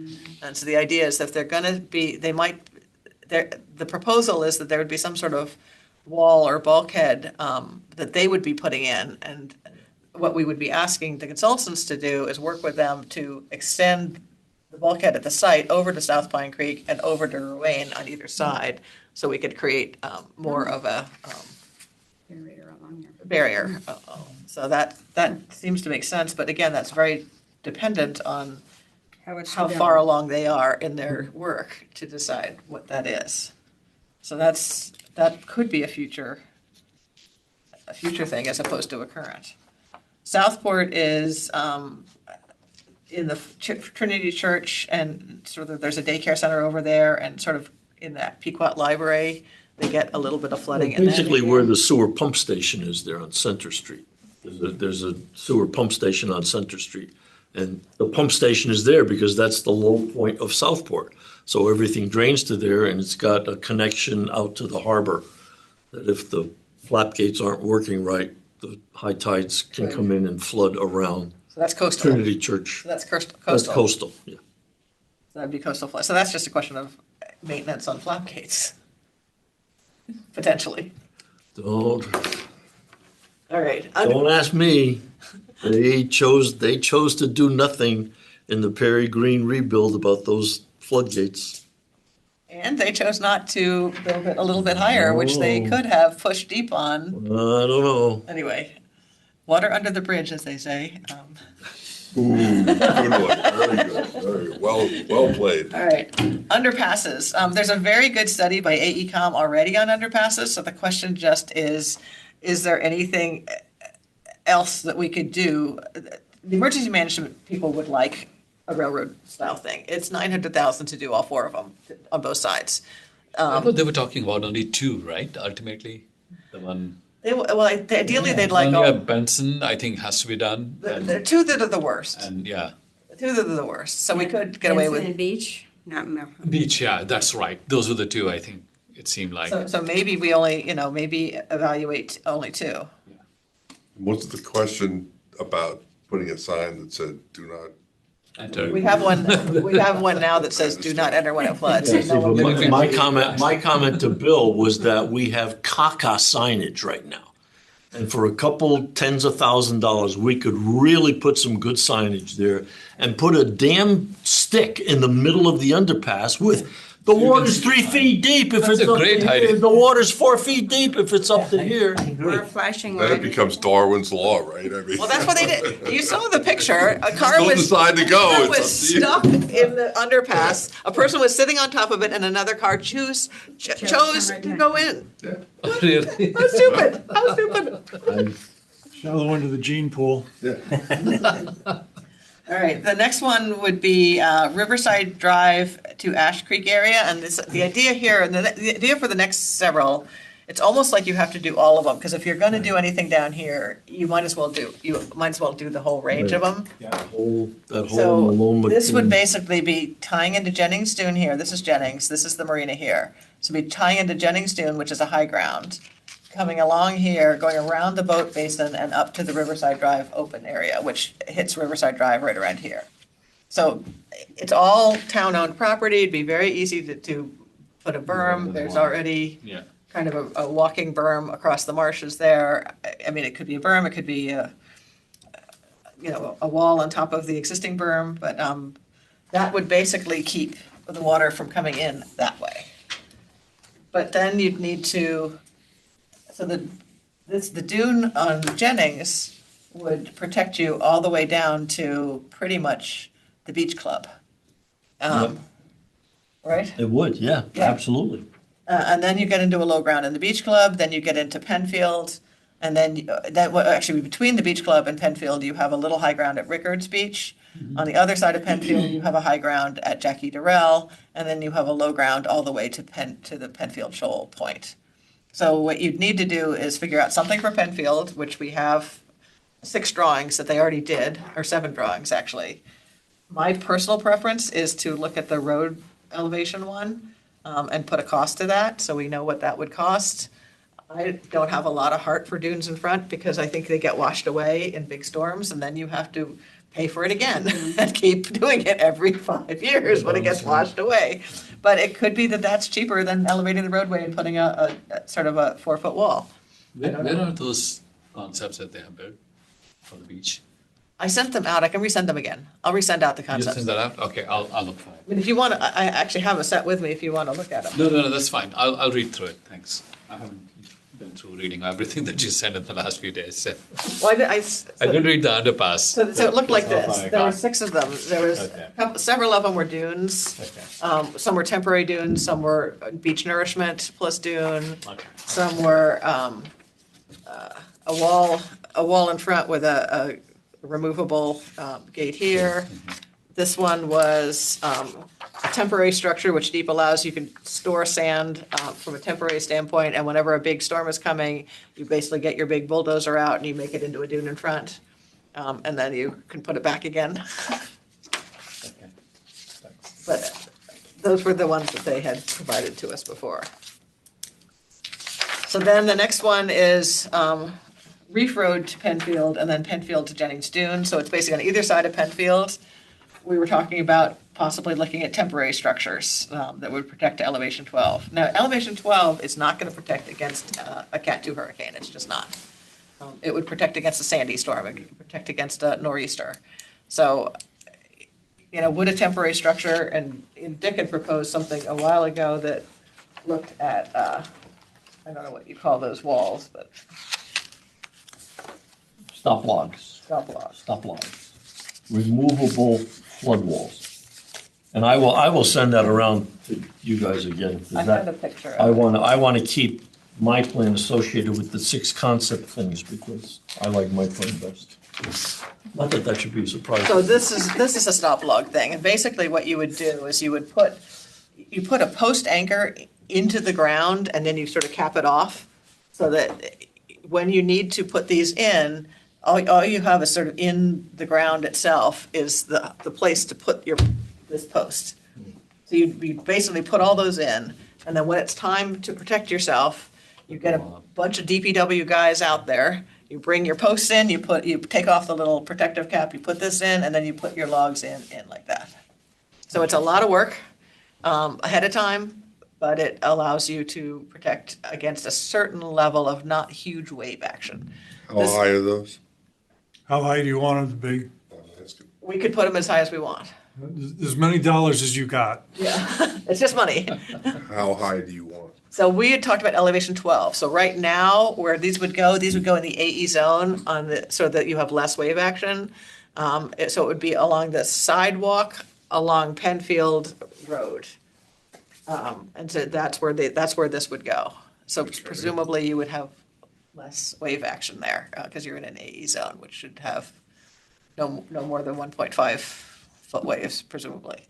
And so the idea is that if they're gonna be, the proposal is that there would be some sort of wall or bulkhead that they would be putting in. And what we would be asking the consultants to do is work with them to extend the bulkhead at the site over to South Pine Creek and over to Ruane on either side, so we could create more of a Barrier along there. barrier. So that seems to make sense, but again, that's very dependent on how far along they are in their work to decide what that is. So that could be a future thing as opposed to a current. Southport is in the Trinity Church, and sort of there's a daycare center over there, and sort of in that Pequot Library, they get a little bit of flooding in that Basically area. where the sewer pump station is there on Center Street. There's a sewer pump station on Center Street. And the pump station is there because that's the low point of Southport. So everything drains to there, and it's got a connection out to the harbor. That if the flap gates aren't working right, the high tides can come in and flood around So that's coastal. Trinity Church. So that's coastal. That's coastal, yeah. So that'd be coastal flood. So that's just a question of maintenance on flap gates, potentially. Don't All right. ask me. They chose to do nothing in the Perry Green rebuild about those floodgates. And they chose not to build it a little bit higher, which they could have pushed deep on. I don't know. Anyway, water under the bridge, as they say. Ooh, good one, very good, very good. Well played. All right, underpasses. There's a very good study by AECom already on underpasses, so the question just is there anything else that we could do? The emergency management people would like a railroad style thing. It's $900,000 to do all four of them on both sides. I thought they were talking about only two, right? Ultimately, the one. Ideally, they'd like One near all, Benson, I think, has to be done. the two that are the worst. And yeah, Two that are the worst. So we could get away Benson with. and Beach, not Mill. Beach, yeah, that's right. Those were the two, I think, it seemed like. So maybe we only, maybe evaluate only two. What's the question about putting a sign that said, do not? Enter. We have one now that says, do not enter when it floods. Yeah, see, No one- but my comment to Bill was that we have caca signage right now. And for a couple tens of $1,000s, we could really put some good signage there and put a damn stick in the middle of the underpass with, the water's 3 feet deep if That's it's a up to great here. idea. The water's 4 feet deep if it's up to here. Or a flashing Then it light. becomes Darwin's law, right? I mean. Well, that's what they did. You saw the picture. A car Don't was. decide to go, a car it's was up to you. stuck in the underpass. A person was sitting on top of it, and another car chose to go in. Really? How stupid! How stupid! Shallow into the gene pool. All right, the next one would be Riverside Drive to Ash Creek area, and the idea here, and the idea for the next several, it's almost like you have to do all of them, because if you're gonna do anything down here, you might as well do the whole range of them. That whole So Malone this would McKinney- basically be tying into Jennings Dune here, this is Jennings, this is the marina here. So be tying into Jennings Dune, which is a high ground, coming along here, going around the boat basin and up to the Riverside Drive open area, which hits Riverside Drive right around here. So it's all town-owned property, it'd be very easy to put a berm, there's already Yeah. kind of a walking berm across the marshes there. I mean, it could be a berm, it could be a wall on top of the existing berm, but that would basically keep the water from coming in that way. But then you'd need to, so the dune on Jennings would protect you all the way down to pretty much the beach club. Right? It would, yeah, Yeah. absolutely. And then you get into a low ground in the beach club, then you get into Penfield, and then actually between the beach club and Penfield, you have a little high ground at Rickards Beach. On the other side of Penfield, you have a high ground at Jackie Durrell, and then you have a low ground all the way to the Penfield Shoal Point. So what you'd need to do is figure out something for Penfield, which we have 6 drawings that they already did, or 7 drawings, actually. My personal preference is to look at the road elevation one and put a cost to that, so we know what that would cost. I don't have a lot of heart for dunes in front because I think they get washed away in big storms, and then you have to pay for it again and keep doing it every 5 years when it gets washed away. But it could be that that's cheaper than elevating the roadway and putting a sort of a 4-foot wall. Where are those concepts that they have built for the beach? I sent them out. I can resend them again. I'll resend out the You concepts. send that out? Okay, I'll look for it. I mean, if you want to, I actually have a set with me if you want to look at them. No, that's fine. I'll read through it. Thanks. I haven't been through reading everything that you sent in the last few days. So. Well, I did read the underpass. So it looked like That's this. how I There were got. 6 of them. There was several of them were dunes. Okay. Some were temporary dunes, some were beach nourishment plus dune. Okay. Some were a wall in front with a removable gate here. This one was a temporary structure, which deep allows you can store sand from a temporary standpoint, and whenever a big storm is coming, you basically get your big bulldozer out and you make it into a dune in front, and then you can put it back again. Okay. Thanks. But those were the ones that they had provided to us before. So then the next one is Reef Road to Penfield and then Penfield to Jennings Dune. So it's basically on either side of Penfield. We were talking about possibly looking at temporary structures that would protect to elevation 12. Now, elevation 12 is not going to protect against a Cat 2 hurricane. It's just not. It would protect against a Sandy storm. It could protect against a nor'easter. So, would a temporary structure, and Dick had proposed something a while ago that looked at, I don't know what you call those walls, but Stop logs. stop loss. Stop logs. Removable flood walls. And I will send that around to you guys again. 'cause I that- had a picture I of it. want to keep my plan associated with the 6 concept things because I like my plan best. Not that that should be a surprise. So this is a stop log thing, and basically what you would do is you put a post anchor into the ground and then you sort of cap it off so that when you need to put these in, all you have is sort of in the ground itself is the place to put this post. So you basically put all those in, and then when it's time to protect yourself, you get a bunch of DPW guys out there. You bring your posts in, you take off the little protective cap, you put this in, and then you put your logs in like that. So it's a lot of work ahead of time, but it allows you to protect against a certain level of not huge wave action. How This- high are those? How high do you want them to be? That's good. We could put them as high as we want. As many dollars as you got. Yeah, it's just money. How high do you want? So we had talked about elevation 12. So right now, where these would go in the AE zone so that you have less wave action. So it would be along the sidewalk along Penfield Road. And so that's where this would go. So presumably you would have less wave action there because you're in an AE zone, which should have no more than 1.5 foot waves, presumably.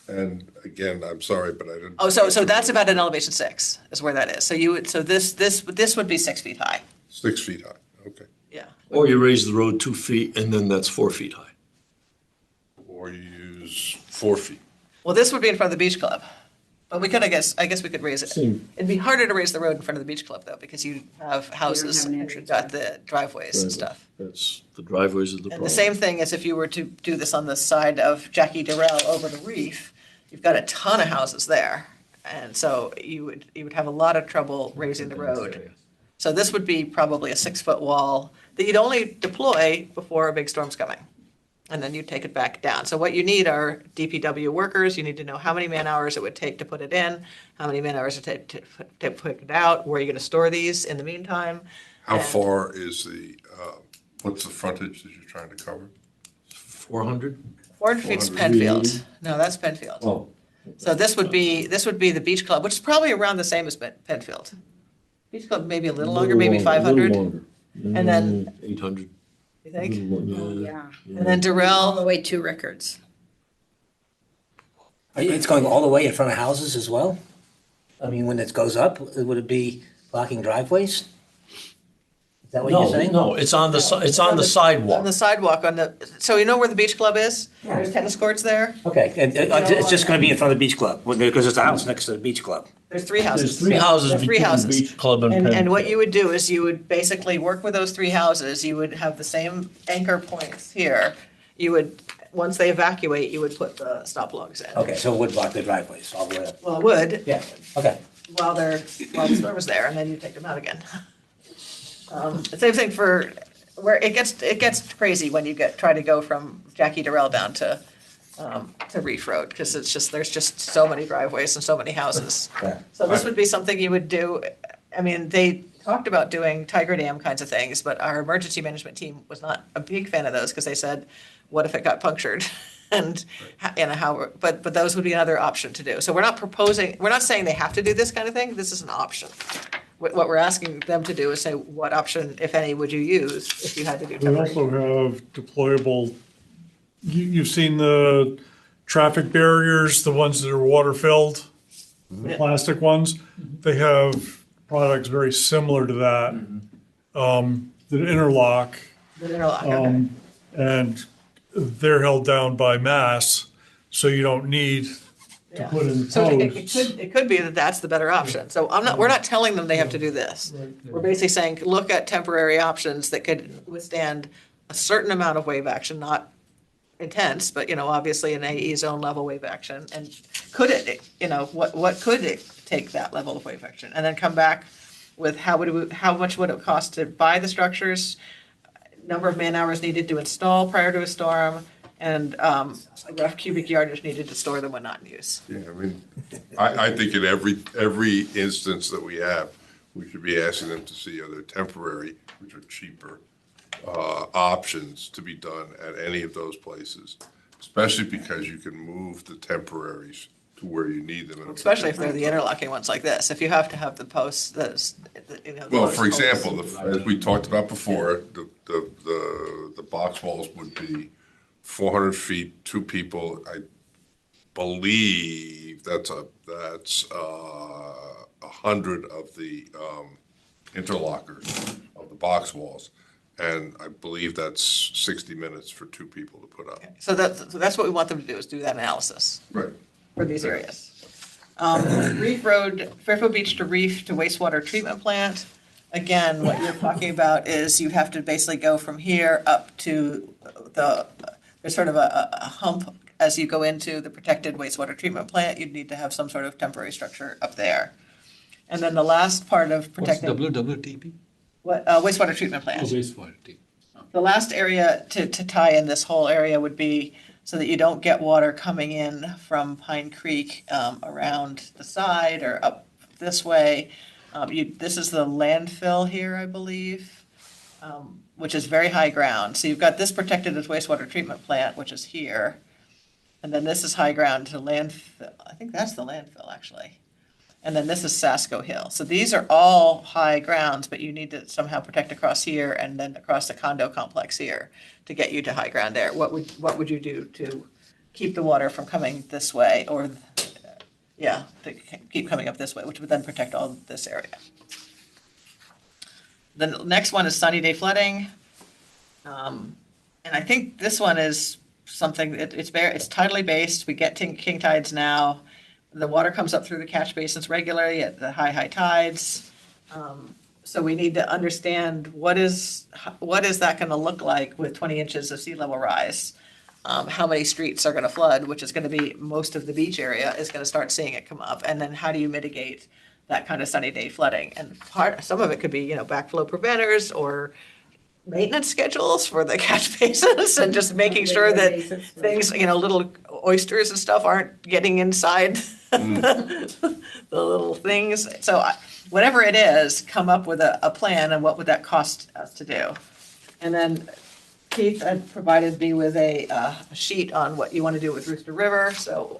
And again, I'm sorry, but I didn't. Oh, so that's about an elevation 6 is where that is. So this would be 6 feet high. 6 feet high, okay. Yeah. Or you raise the road 2 feet and then that's 4 feet high. Or you use 4 feet. Well, this would be in front of the beach club. But we could, I guess we could raise it. Same. It'd be harder to raise the road in front of the beach club though, because you have houses have an and you've entrance. got the driveways and stuff. That's, the driveways are the And problem. the same thing as if you were to do this on the side of Jackie Durrell over the reef, you've got a ton of houses there. And so you would have a lot of trouble raising the road. So this would be probably a 6-foot wall that you'd only deploy before a big storm's coming. And then you take it back down. So what you need are DPW workers. You need to know how many man hours it would take to put it in, how many man hours it take to put it out, where are you going to store these in the meantime. How And- far is what's the frontage that you're trying to cover? 400? 400 feet's 400. Penfield. No, that's Penfield. Oh, So this would be the beach club, which is probably around the same as Penfield. Beach club maybe a little longer, maybe 500. longer. And then- 800. you think? Yeah. And then All the Durrell, way to records. It's going all the way in front of houses as well? I mean, when it goes up, would it be blocking driveways? Is that what you're No, saying? no, it's on the, it's on the on the sidewalk. sidewalk so you know where the beach club is? Yeah. There's tennis courts there. Okay, and it's just gonna be in front of the beach club, because there's a house next to the beach club. There's three houses. There's three houses There's three between houses. Beach Club and And what Penn. you would do is you would basically work with those three houses. You would have the same anchor points here. You would, once they evacuate, you would put the stop logs in. Okay, so it would block the driveways all the way up. Well, it would. Yeah, okay. While the storm is there, and then you take them out again. Same thing for, where it gets crazy when you try to go from Jackie Durrell down to Reef Road, because there's just so many driveways and so many houses. Yeah. So this would be something you would do, I mean, they talked about doing Tiger Dam kinds of things, but our emergency management team was not a big fan of those, because they said, what if it got punctured? And, but those would be another option to do. So we're not saying they have to do this kind of thing, this is an option. What we're asking them to do is say, what option, if any, would you use if you had to do We temporary? also have deployable, you've seen the traffic barriers, the ones that are water-filled, the plastic ones. They have products very similar to that, that interlock. The interlock, okay. And they're held down by mass, so you don't need to Yeah. put in So posts. it could be that that's the better option. So we're not telling them they have to do this. We're basically saying, look at temporary options that could withstand a certain amount of wave action, not intense, but, obviously an AE zone level wave action. And could it, what could it take that level of wave action? And then come back with how much would it cost to buy the structures, number of man hours needed to install prior to a storm, and rough cubic yardage needed to store them when not in use. Yeah, I mean, I think in every instance that we have, we should be asking them to see are there temporary, which are cheaper, options to be done at any of those places, especially because you can move the temporaries to where you need them. Especially if they're the interlocking ones like this. If you have to have the posts, Well, for example, as we talked about before, the box walls would be 400 feet, two people. I believe that's 100 of the interlockers of the box walls. And I believe that's 60 minutes for two people to put up. So that's what we want them to do, is do that analysis Right. for these areas. Reef Road, Fairfield Beach to Reef to wastewater treatment plant. Again, what you're talking about is you have to basically go from here up to there's sort of a hump as you go into the protected wastewater treatment plant. You'd need to have some sort of temporary structure up there. And then the last part of What's protecting. WWTP? Wastewater treatment plant. Oh, wastewater treatment. The last area to tie in this whole area would be so that you don't get water coming in from Pine Creek around the side or up this way. This is the landfill here, I believe, which is very high ground. So you've got this protected as wastewater treatment plant, which is here. And then this is high ground to landfill. I think that's the landfill, actually. And then this is Sasko Hill. So these are all high grounds, but you need to somehow protect across here and then across the condo complex here to get you to high ground there. What would you do to keep the water from coming this way, or, to keep coming up this way, which would then protect all of this area? The next one is sunny day flooding. And I think this one is something, it's tidally based. We get king tides now. The water comes up through the catch basins regularly at the high tides. So we need to understand what is that going to look like with 20 inches of sea level rise? How many streets are going to flood, which is going to be most of the beach area is going to start seeing it come up. And then how do you mitigate that kind of sunny day flooding? And some of it could be, backflow preventers or maintenance schedules for the catch basins and just making sure that things, little oysters and stuff aren't getting inside the little things. So whatever it is, come up with a plan and what would that cost us to do? And then Keith had provided me with a sheet on what you want to do with Rooster River. So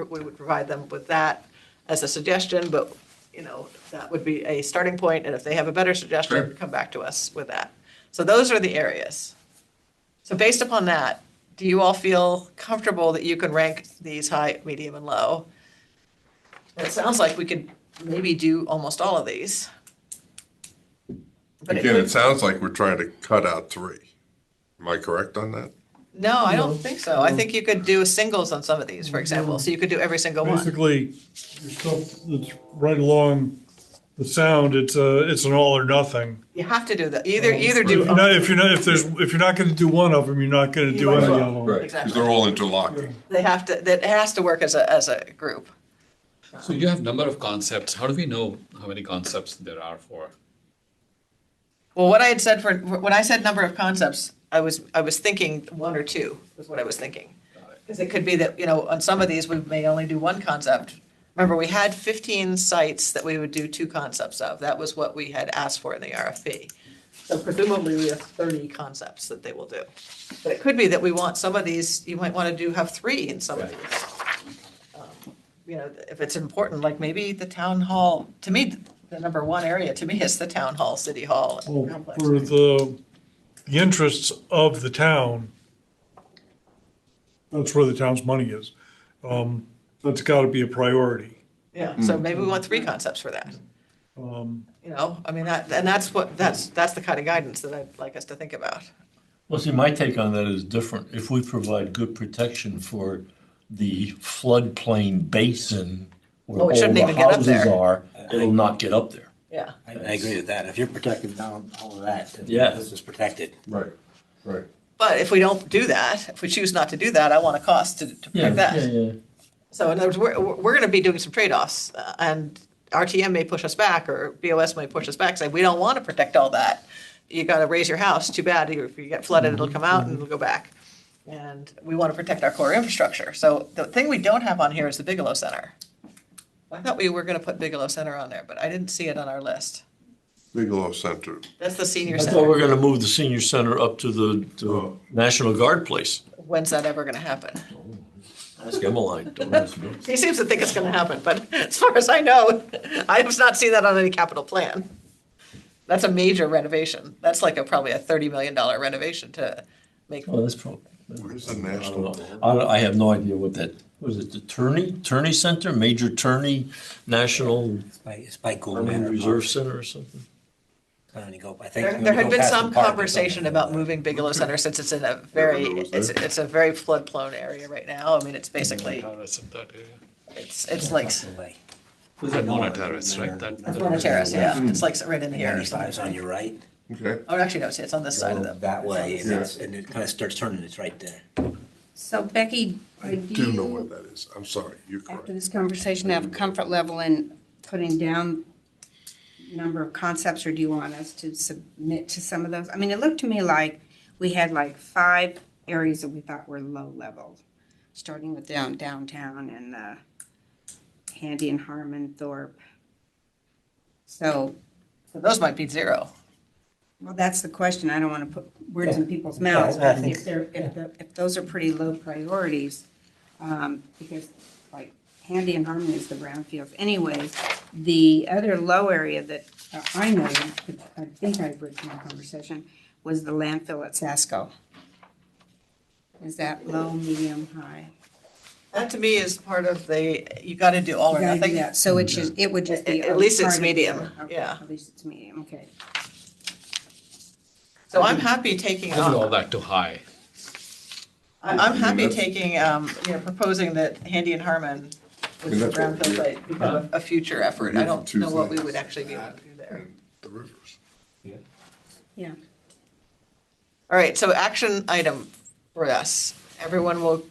we would provide them with that as a suggestion, but that would be a starting point. And if they have a better suggestion, Sure. come back to us with that. So those are the areas. So based upon that, do you all feel comfortable that you can rank these high, medium, and low? It sounds like we could maybe do almost all of these. But Again, it sounds like we're trying to cut out 3. Am I correct on that? No, I don't think so. I think you could do singles on some of these, for example, so you could do every single one. Basically, your stuff that's right along the sound, it's an all or nothing. You have to do that, either If do. you're not gonna do one of them, you're not gonna You do might as any well. of them. Because Exactly. they're all interlocking. They have to, that has to work as a group. So you have number of concepts. How do we know how many concepts there are for? Well, what I had said when I said number of concepts, I was thinking 1 or 2 is what I was thinking. Because it could be that, on some of these, we may only do 1 concept. Remember, we had 15 sites that we would do 2 concepts of. That was what we had asked for in the RFP. So presumably, we have 30 concepts that they will do. But it could be that we want some of these, you might want to have 3 in some of these. If it's important, like maybe the town hall, to me, the number 1 area to me is the town hall, city hall Well, complex. for the interests of the town, that's where the town's money is. That's gotta be a priority. Yeah, so maybe we want 3 concepts for that. That's the kind of guidance that I'd like us to think about. Well, see, my take on that is different. If we provide good protection for the floodplain basin where Well, all it shouldn't the even get up houses there. are, it'll not get up there. Yeah. I agree with that. If you're protecting down all of that, then Yeah. this is protected. Right, right. But if we don't do that, if we choose not to do that, I want a cost to protect that. Yeah. So in other words, we're going to be doing some trade-offs, and RTM may push us back, or BOS may push us back, say, we don't want to protect all that. You got to raise your house, too bad, if you get flooded, it'll come out and it'll go back. And we want to protect our core infrastructure. So the thing we don't have on here is the Bigelow Center. I thought we were going to put Bigelow Center on there, but I didn't see it on our list. Bigelow Center. That's the senior I thought we center. were gonna move the senior center up to the National Guard place. When's that ever going to happen? Ask Emmeline. Don't ask me. He seems to think it's going to happen, but as far as I know, I have not seen that on any capital plan. That's a major renovation. That's like probably a $30 million renovation to make. Oh, that's probably. Where's the I don't national? know. I have no idea what that, was it the Turney Center, Major Turney National It's by Gould Army Manor Reserve Park. Center or something? I don't know, I think. There when you had go been past some the park, it's conversation on about the- moving Bigelow Center since it's in a very, Never knows that. it's a very flood-prone area right now. I mean, it's basically, That's in that area. it's like, Away. Mona Terrace, right? that's one of terrace, yeah. It's like right in here or 95's on something. your right. Okay. Oh, actually, no, it's on this side of Go the. that way, and Yeah. and it kind of starts turning, it's right there. So Becky, I do do know you, what that is. I'm sorry, you're after correct. this conversation, have a comfort level in putting down number of concepts, or do you want us to submit to some of those? I mean, it looked to me like we had like 5 areas that we thought were low level, starting with downtown and Handy and Harmon, Thorpe. So, So those might be 0. well, that's the question. I don't want to put words in people's mouths. Yeah, I but think- if those are pretty low priorities, because like Handy and Harmon is the brownfields. Anyways, the other low area that I noted, I think I read from our conversation, was the landfill at Sasko. Is that low, medium, high? That to me is part of you got to do all or You gotta do nothing. that. So it would just be. At least it's part of- medium, okay, yeah. At least it's medium, okay. So I'm happy taking I do all off. that to high. I'm happy taking, proposing that Handy and Harmon with the And that's what brownfield we- site become a future effort. I don't Two know what we things. would actually be able to do there. And the rivers. Yeah. All right, so action item for us. Everyone will,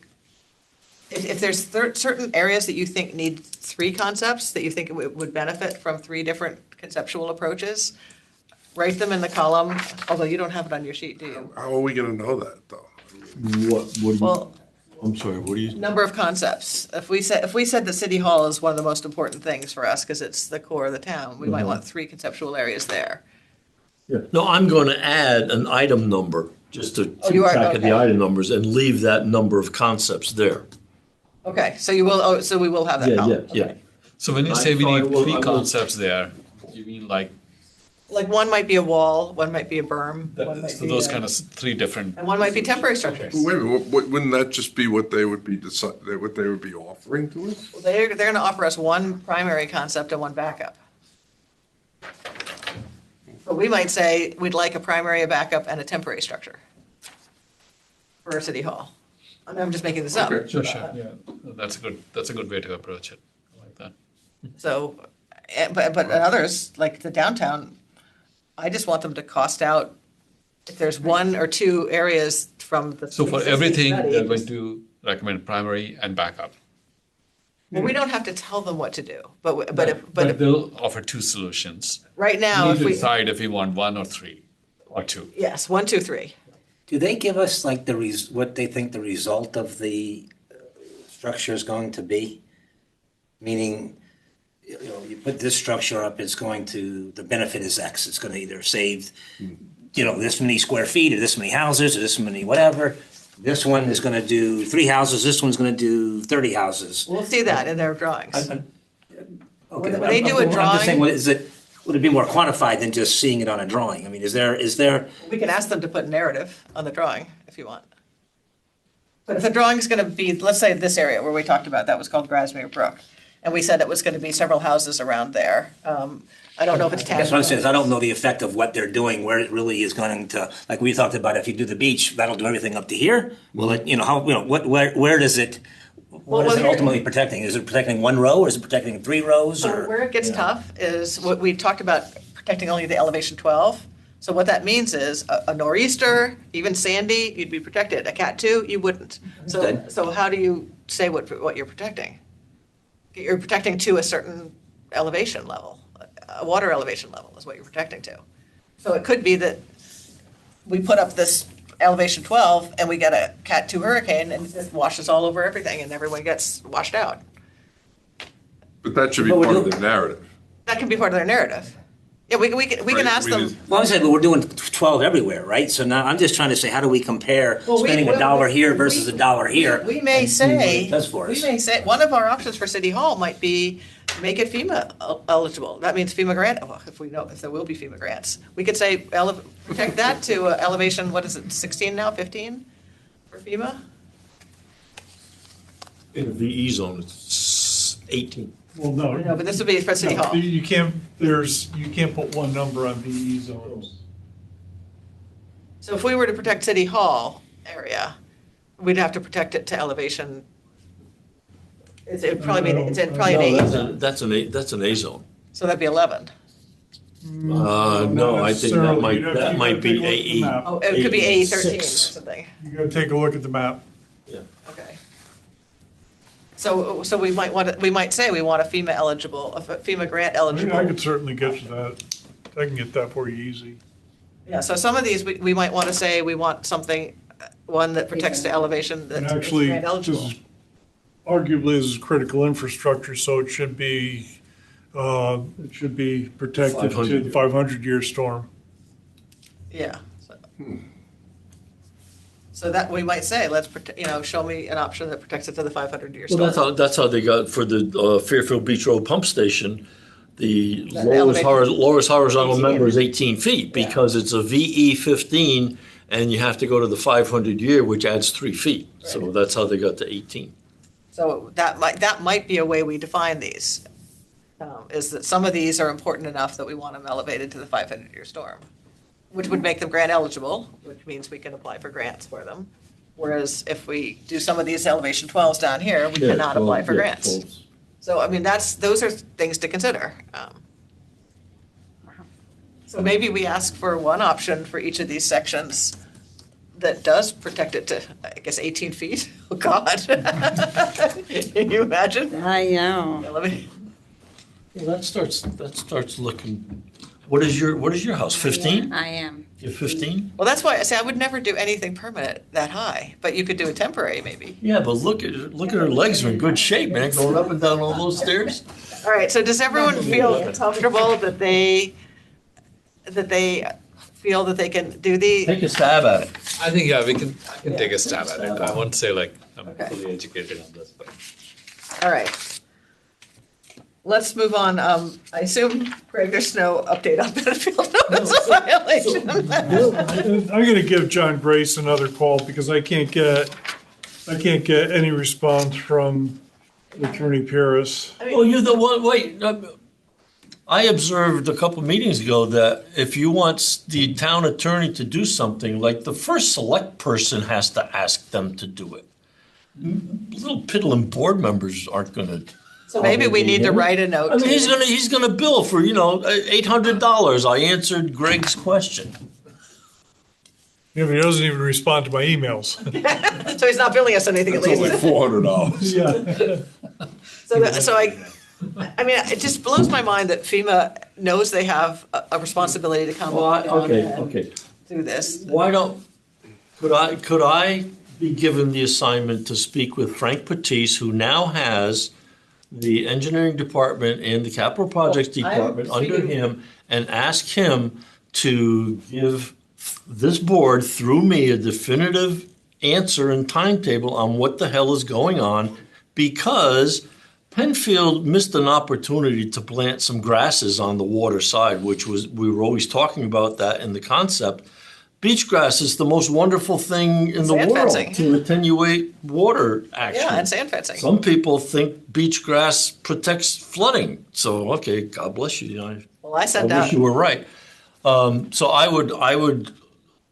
if there's certain areas that you think need 3 concepts, that you think would benefit from 3 different conceptual approaches, write them in the column, although you don't have it on your sheet, do you? How are we gonna know that, though? What do you, Well, I'm sorry, what do you? number of concepts. If we said that City Hall is one of the most important things for us because it's the core of the town, we might want 3 conceptual areas there. Yeah. No, I'm gonna add an item number, just to Oh, keep you are? track of the Okay. item numbers and leave that number of concepts there. Okay, so you will, so we will have that Yeah, column. yeah, yeah. Okay. So when you I say we thought I need will- 3 I will- concepts there, you mean like Like one might be a wall, one might be a berm, one might So be those a- kind of three different. and one might be temporary structures. Wait a minute, wouldn't that just be what they would be what they would be offering to us? Well, they're gonna offer us one primary concept and one backup. But we might say, we'd like a primary, a backup, and a temporary structure for City Hall. I'm just making this up. Okay. Sure, yeah. That's a good way to approach it. I like that. So, but in others, like the downtown, I just want them to cost out, if there's one or two areas from the. So for existing everything, study, they're going to recommend primary and backup. Well, we don't have to tell them what to do, but But they'll offer two solutions. right now, We if need to we, decide if we want one or three or two. yes, 1, 2, 3. Do they give us like what they think the result of the structure is going to be? Meaning, you know, you put this structure up, it's going to, the benefit is X. It's going to either save, you know, this many square feet or this many houses or this many whatever. This one is going to do 3 houses, this one's going to do 30 houses. We'll see that in their drawings. Okay, When they do a I'm just saying, drawing- would it be more quantified than just seeing it on a drawing? I mean, is there, We can ask them to put narrative on the drawing if you want. But if the drawing's gonna be, let's say this area where we talked about, that was called Grasmere Brook. And we said it was gonna be several houses around there. I don't know if it's I guess what I'm saying is I don't know the effect of what they're doing, where it really is going to, like we talked about, if you do the beach, that'll do everything up to here? Will it, you know, how, you know, where does it, what is it here- ultimately protecting? Is it protecting 1 row or is it protecting 3 rows So or? where it gets tough is what we talked about, protecting only the elevation 12. So what that means is a nor'easter, even Sandy, you'd be protected. A Cat 2, you wouldn't. So, Good. so how do you say what you're protecting? You're protecting to a certain elevation level, a water elevation level is what you're protecting to. So it could be that we put up this elevation 12 and we get a Cat 2 hurricane and it just washes all over everything and everyone gets washed out. But that should be But we're part of doing- the narrative. That can be part of their narrative. Yeah, we can Right, ask I mean, them. Well, I'm saying, but we're doing 12 everywhere, right? So now I'm just trying to say, how do we compare Well, spending $1 here versus $1 here? We may and see what say, it does for we us? may say, one of our options for City Hall might be make it FEMA eligible. That means FEMA grant, well, if we know, if there will be FEMA grants. We could say, protect that to elevation, what is it, 16 now, 15 for FEMA? In the VE zone, it's 18. Well, No, no. but this would be for City No, Hall. you can't put one number on VE zones. So if we were to protect City Hall area, we'd have to protect it to elevation. It'd probably be, it'd probably No, an 8, that's an A zone. so that'd be 11. No, I think that might, You'd have that to might be take a look at the AE. map. Oh, it could be A13 or 6. something. You gotta take a look at the map. Yeah. Okay. So we might say we want a FEMA eligible, a FEMA grant I mean, I eligible. could certainly get you that. I can get that for you easy. Yeah, so some of these, we might want to say we want something, one that protects to elevation And that's actually, grant this eligible. is, arguably, this is critical infrastructure, so it should be protected to 500. the 500-year storm. Yeah. So that, we might say, let's, show me an option that protects it to the 500-year Well, storm. that's how they got for the Fairfield Beach Road pump station. The The lowest elevation. horizontal 18. member is 18 feet Yeah. because it's a VE 15 and you have to go to the 500 year, which adds 3 feet. So Right. that's how they got to 18. So that might be a way we define these, is that some of these are important enough that we want them elevated to the 500-year storm, which would make them grant eligible, which means we can apply for grants for them. Whereas if we do some of these elevation 12s down here, we Yeah, cannot apply for yeah, grants. 12s. So, I mean, those are things to consider. So maybe we ask for one option for each of these sections that does protect it to, I guess, 18 feet? Oh, God. Can you imagine? I know. Well, that starts looking, what is your house, 15? I am. You're 15? Well, that's why I say I would never do anything permanent that high, but you could do a temporary maybe. Yeah, but look at her legs are in good shape, man, going up and down all those stairs. All right, so does everyone feel comfortable that they feel that they can do the, Take a stab at it. I think, yeah, I can take a stab at it. I won't say like I'm Okay. fully educated on this, but. all right. let's move on. I assume, Greg, there's no update on Penfield notice of violation. I'm gonna give John Grace another call because I can't get any response from Attorney Pierce. Well, you're the one, wait, I observed a couple meetings ago that if you want the town attorney to do something, like the first select person has to ask them to do it. Little piddling board members aren't gonna. So maybe we need to write a note. I mean, to- he's gonna bill for, $800. I answered Greg's question. Yeah, but he doesn't even respond to my emails. So he's not billing us anything at It's only least. $400. Yeah. So I mean, it just blows my mind that FEMA knows they have a responsibility to come Well, down and okay. do this. Why don't, could I be given the assignment to speak with Frank Patisse, who now has the engineering department and the capital projects Well, I'm department under speaking- him, and ask him to give this board, through me, a definitive answer and timetable on what the hell is going on? Because Penfield missed an opportunity to plant some grasses on the water side, we were always talking about that in the concept. Beach grass is the most wonderful thing in the Sand world fencing. to attenuate water action. Yeah, and sand fencing. Some people think beach grass protects flooding, so, okay, God bless you, Well, I I sent wish out, you were right. So I would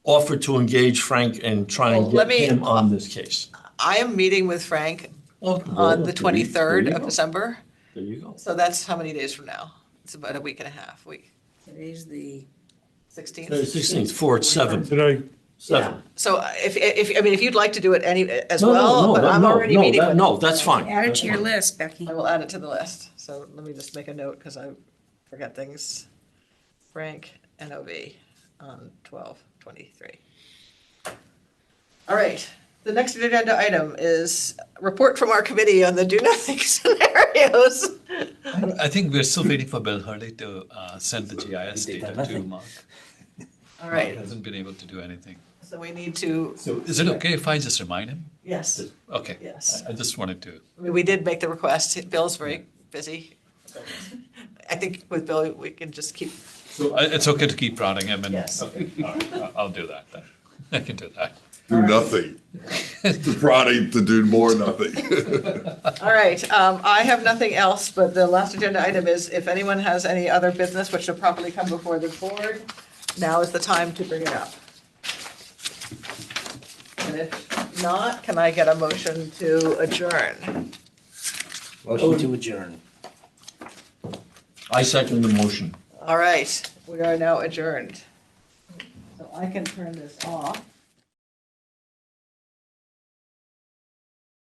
offer to engage Frank and try and Well, let get me- him on this case. I am meeting with Frank Oh, on well, the there 23rd you of go. December. There you go. So that's how many days from now? It's about a week and a half, Today's the 16th. 16th, 4 at 7. Did I, 7. So if you'd like to do it as No, well, but I'm already meeting with. No, that's fine. add it That's to your fine. list, Becky. I will add it to the list. So let me just make a note because I forget things. Frank, NOV on 12/23. All right. The next agenda item is report from our committee on the do nothing scenarios. I think we're still waiting for Bill Hurley to send the GIS He did data to nothing. Mark. All Mark right. hasn't been able to do anything. So we need to, So is it okay if I just remind him? yes. Okay. Yes. I just wanted to. I mean, we did make the request. Bill's very busy. I think with Bill, we can just keep, So it's okay to keep prodding him and. Yes. Okay, all right, I'll do that then. I can do that. Do nothing. The prodding to do more nothing. all right. I have nothing else, but the last agenda item is if anyone has any other business which should properly come before the board, now is the time to bring it up. And if not, can I get a motion to adjourn? Motion to adjourn. I second the motion. All right, we are now adjourned. So I can turn this off.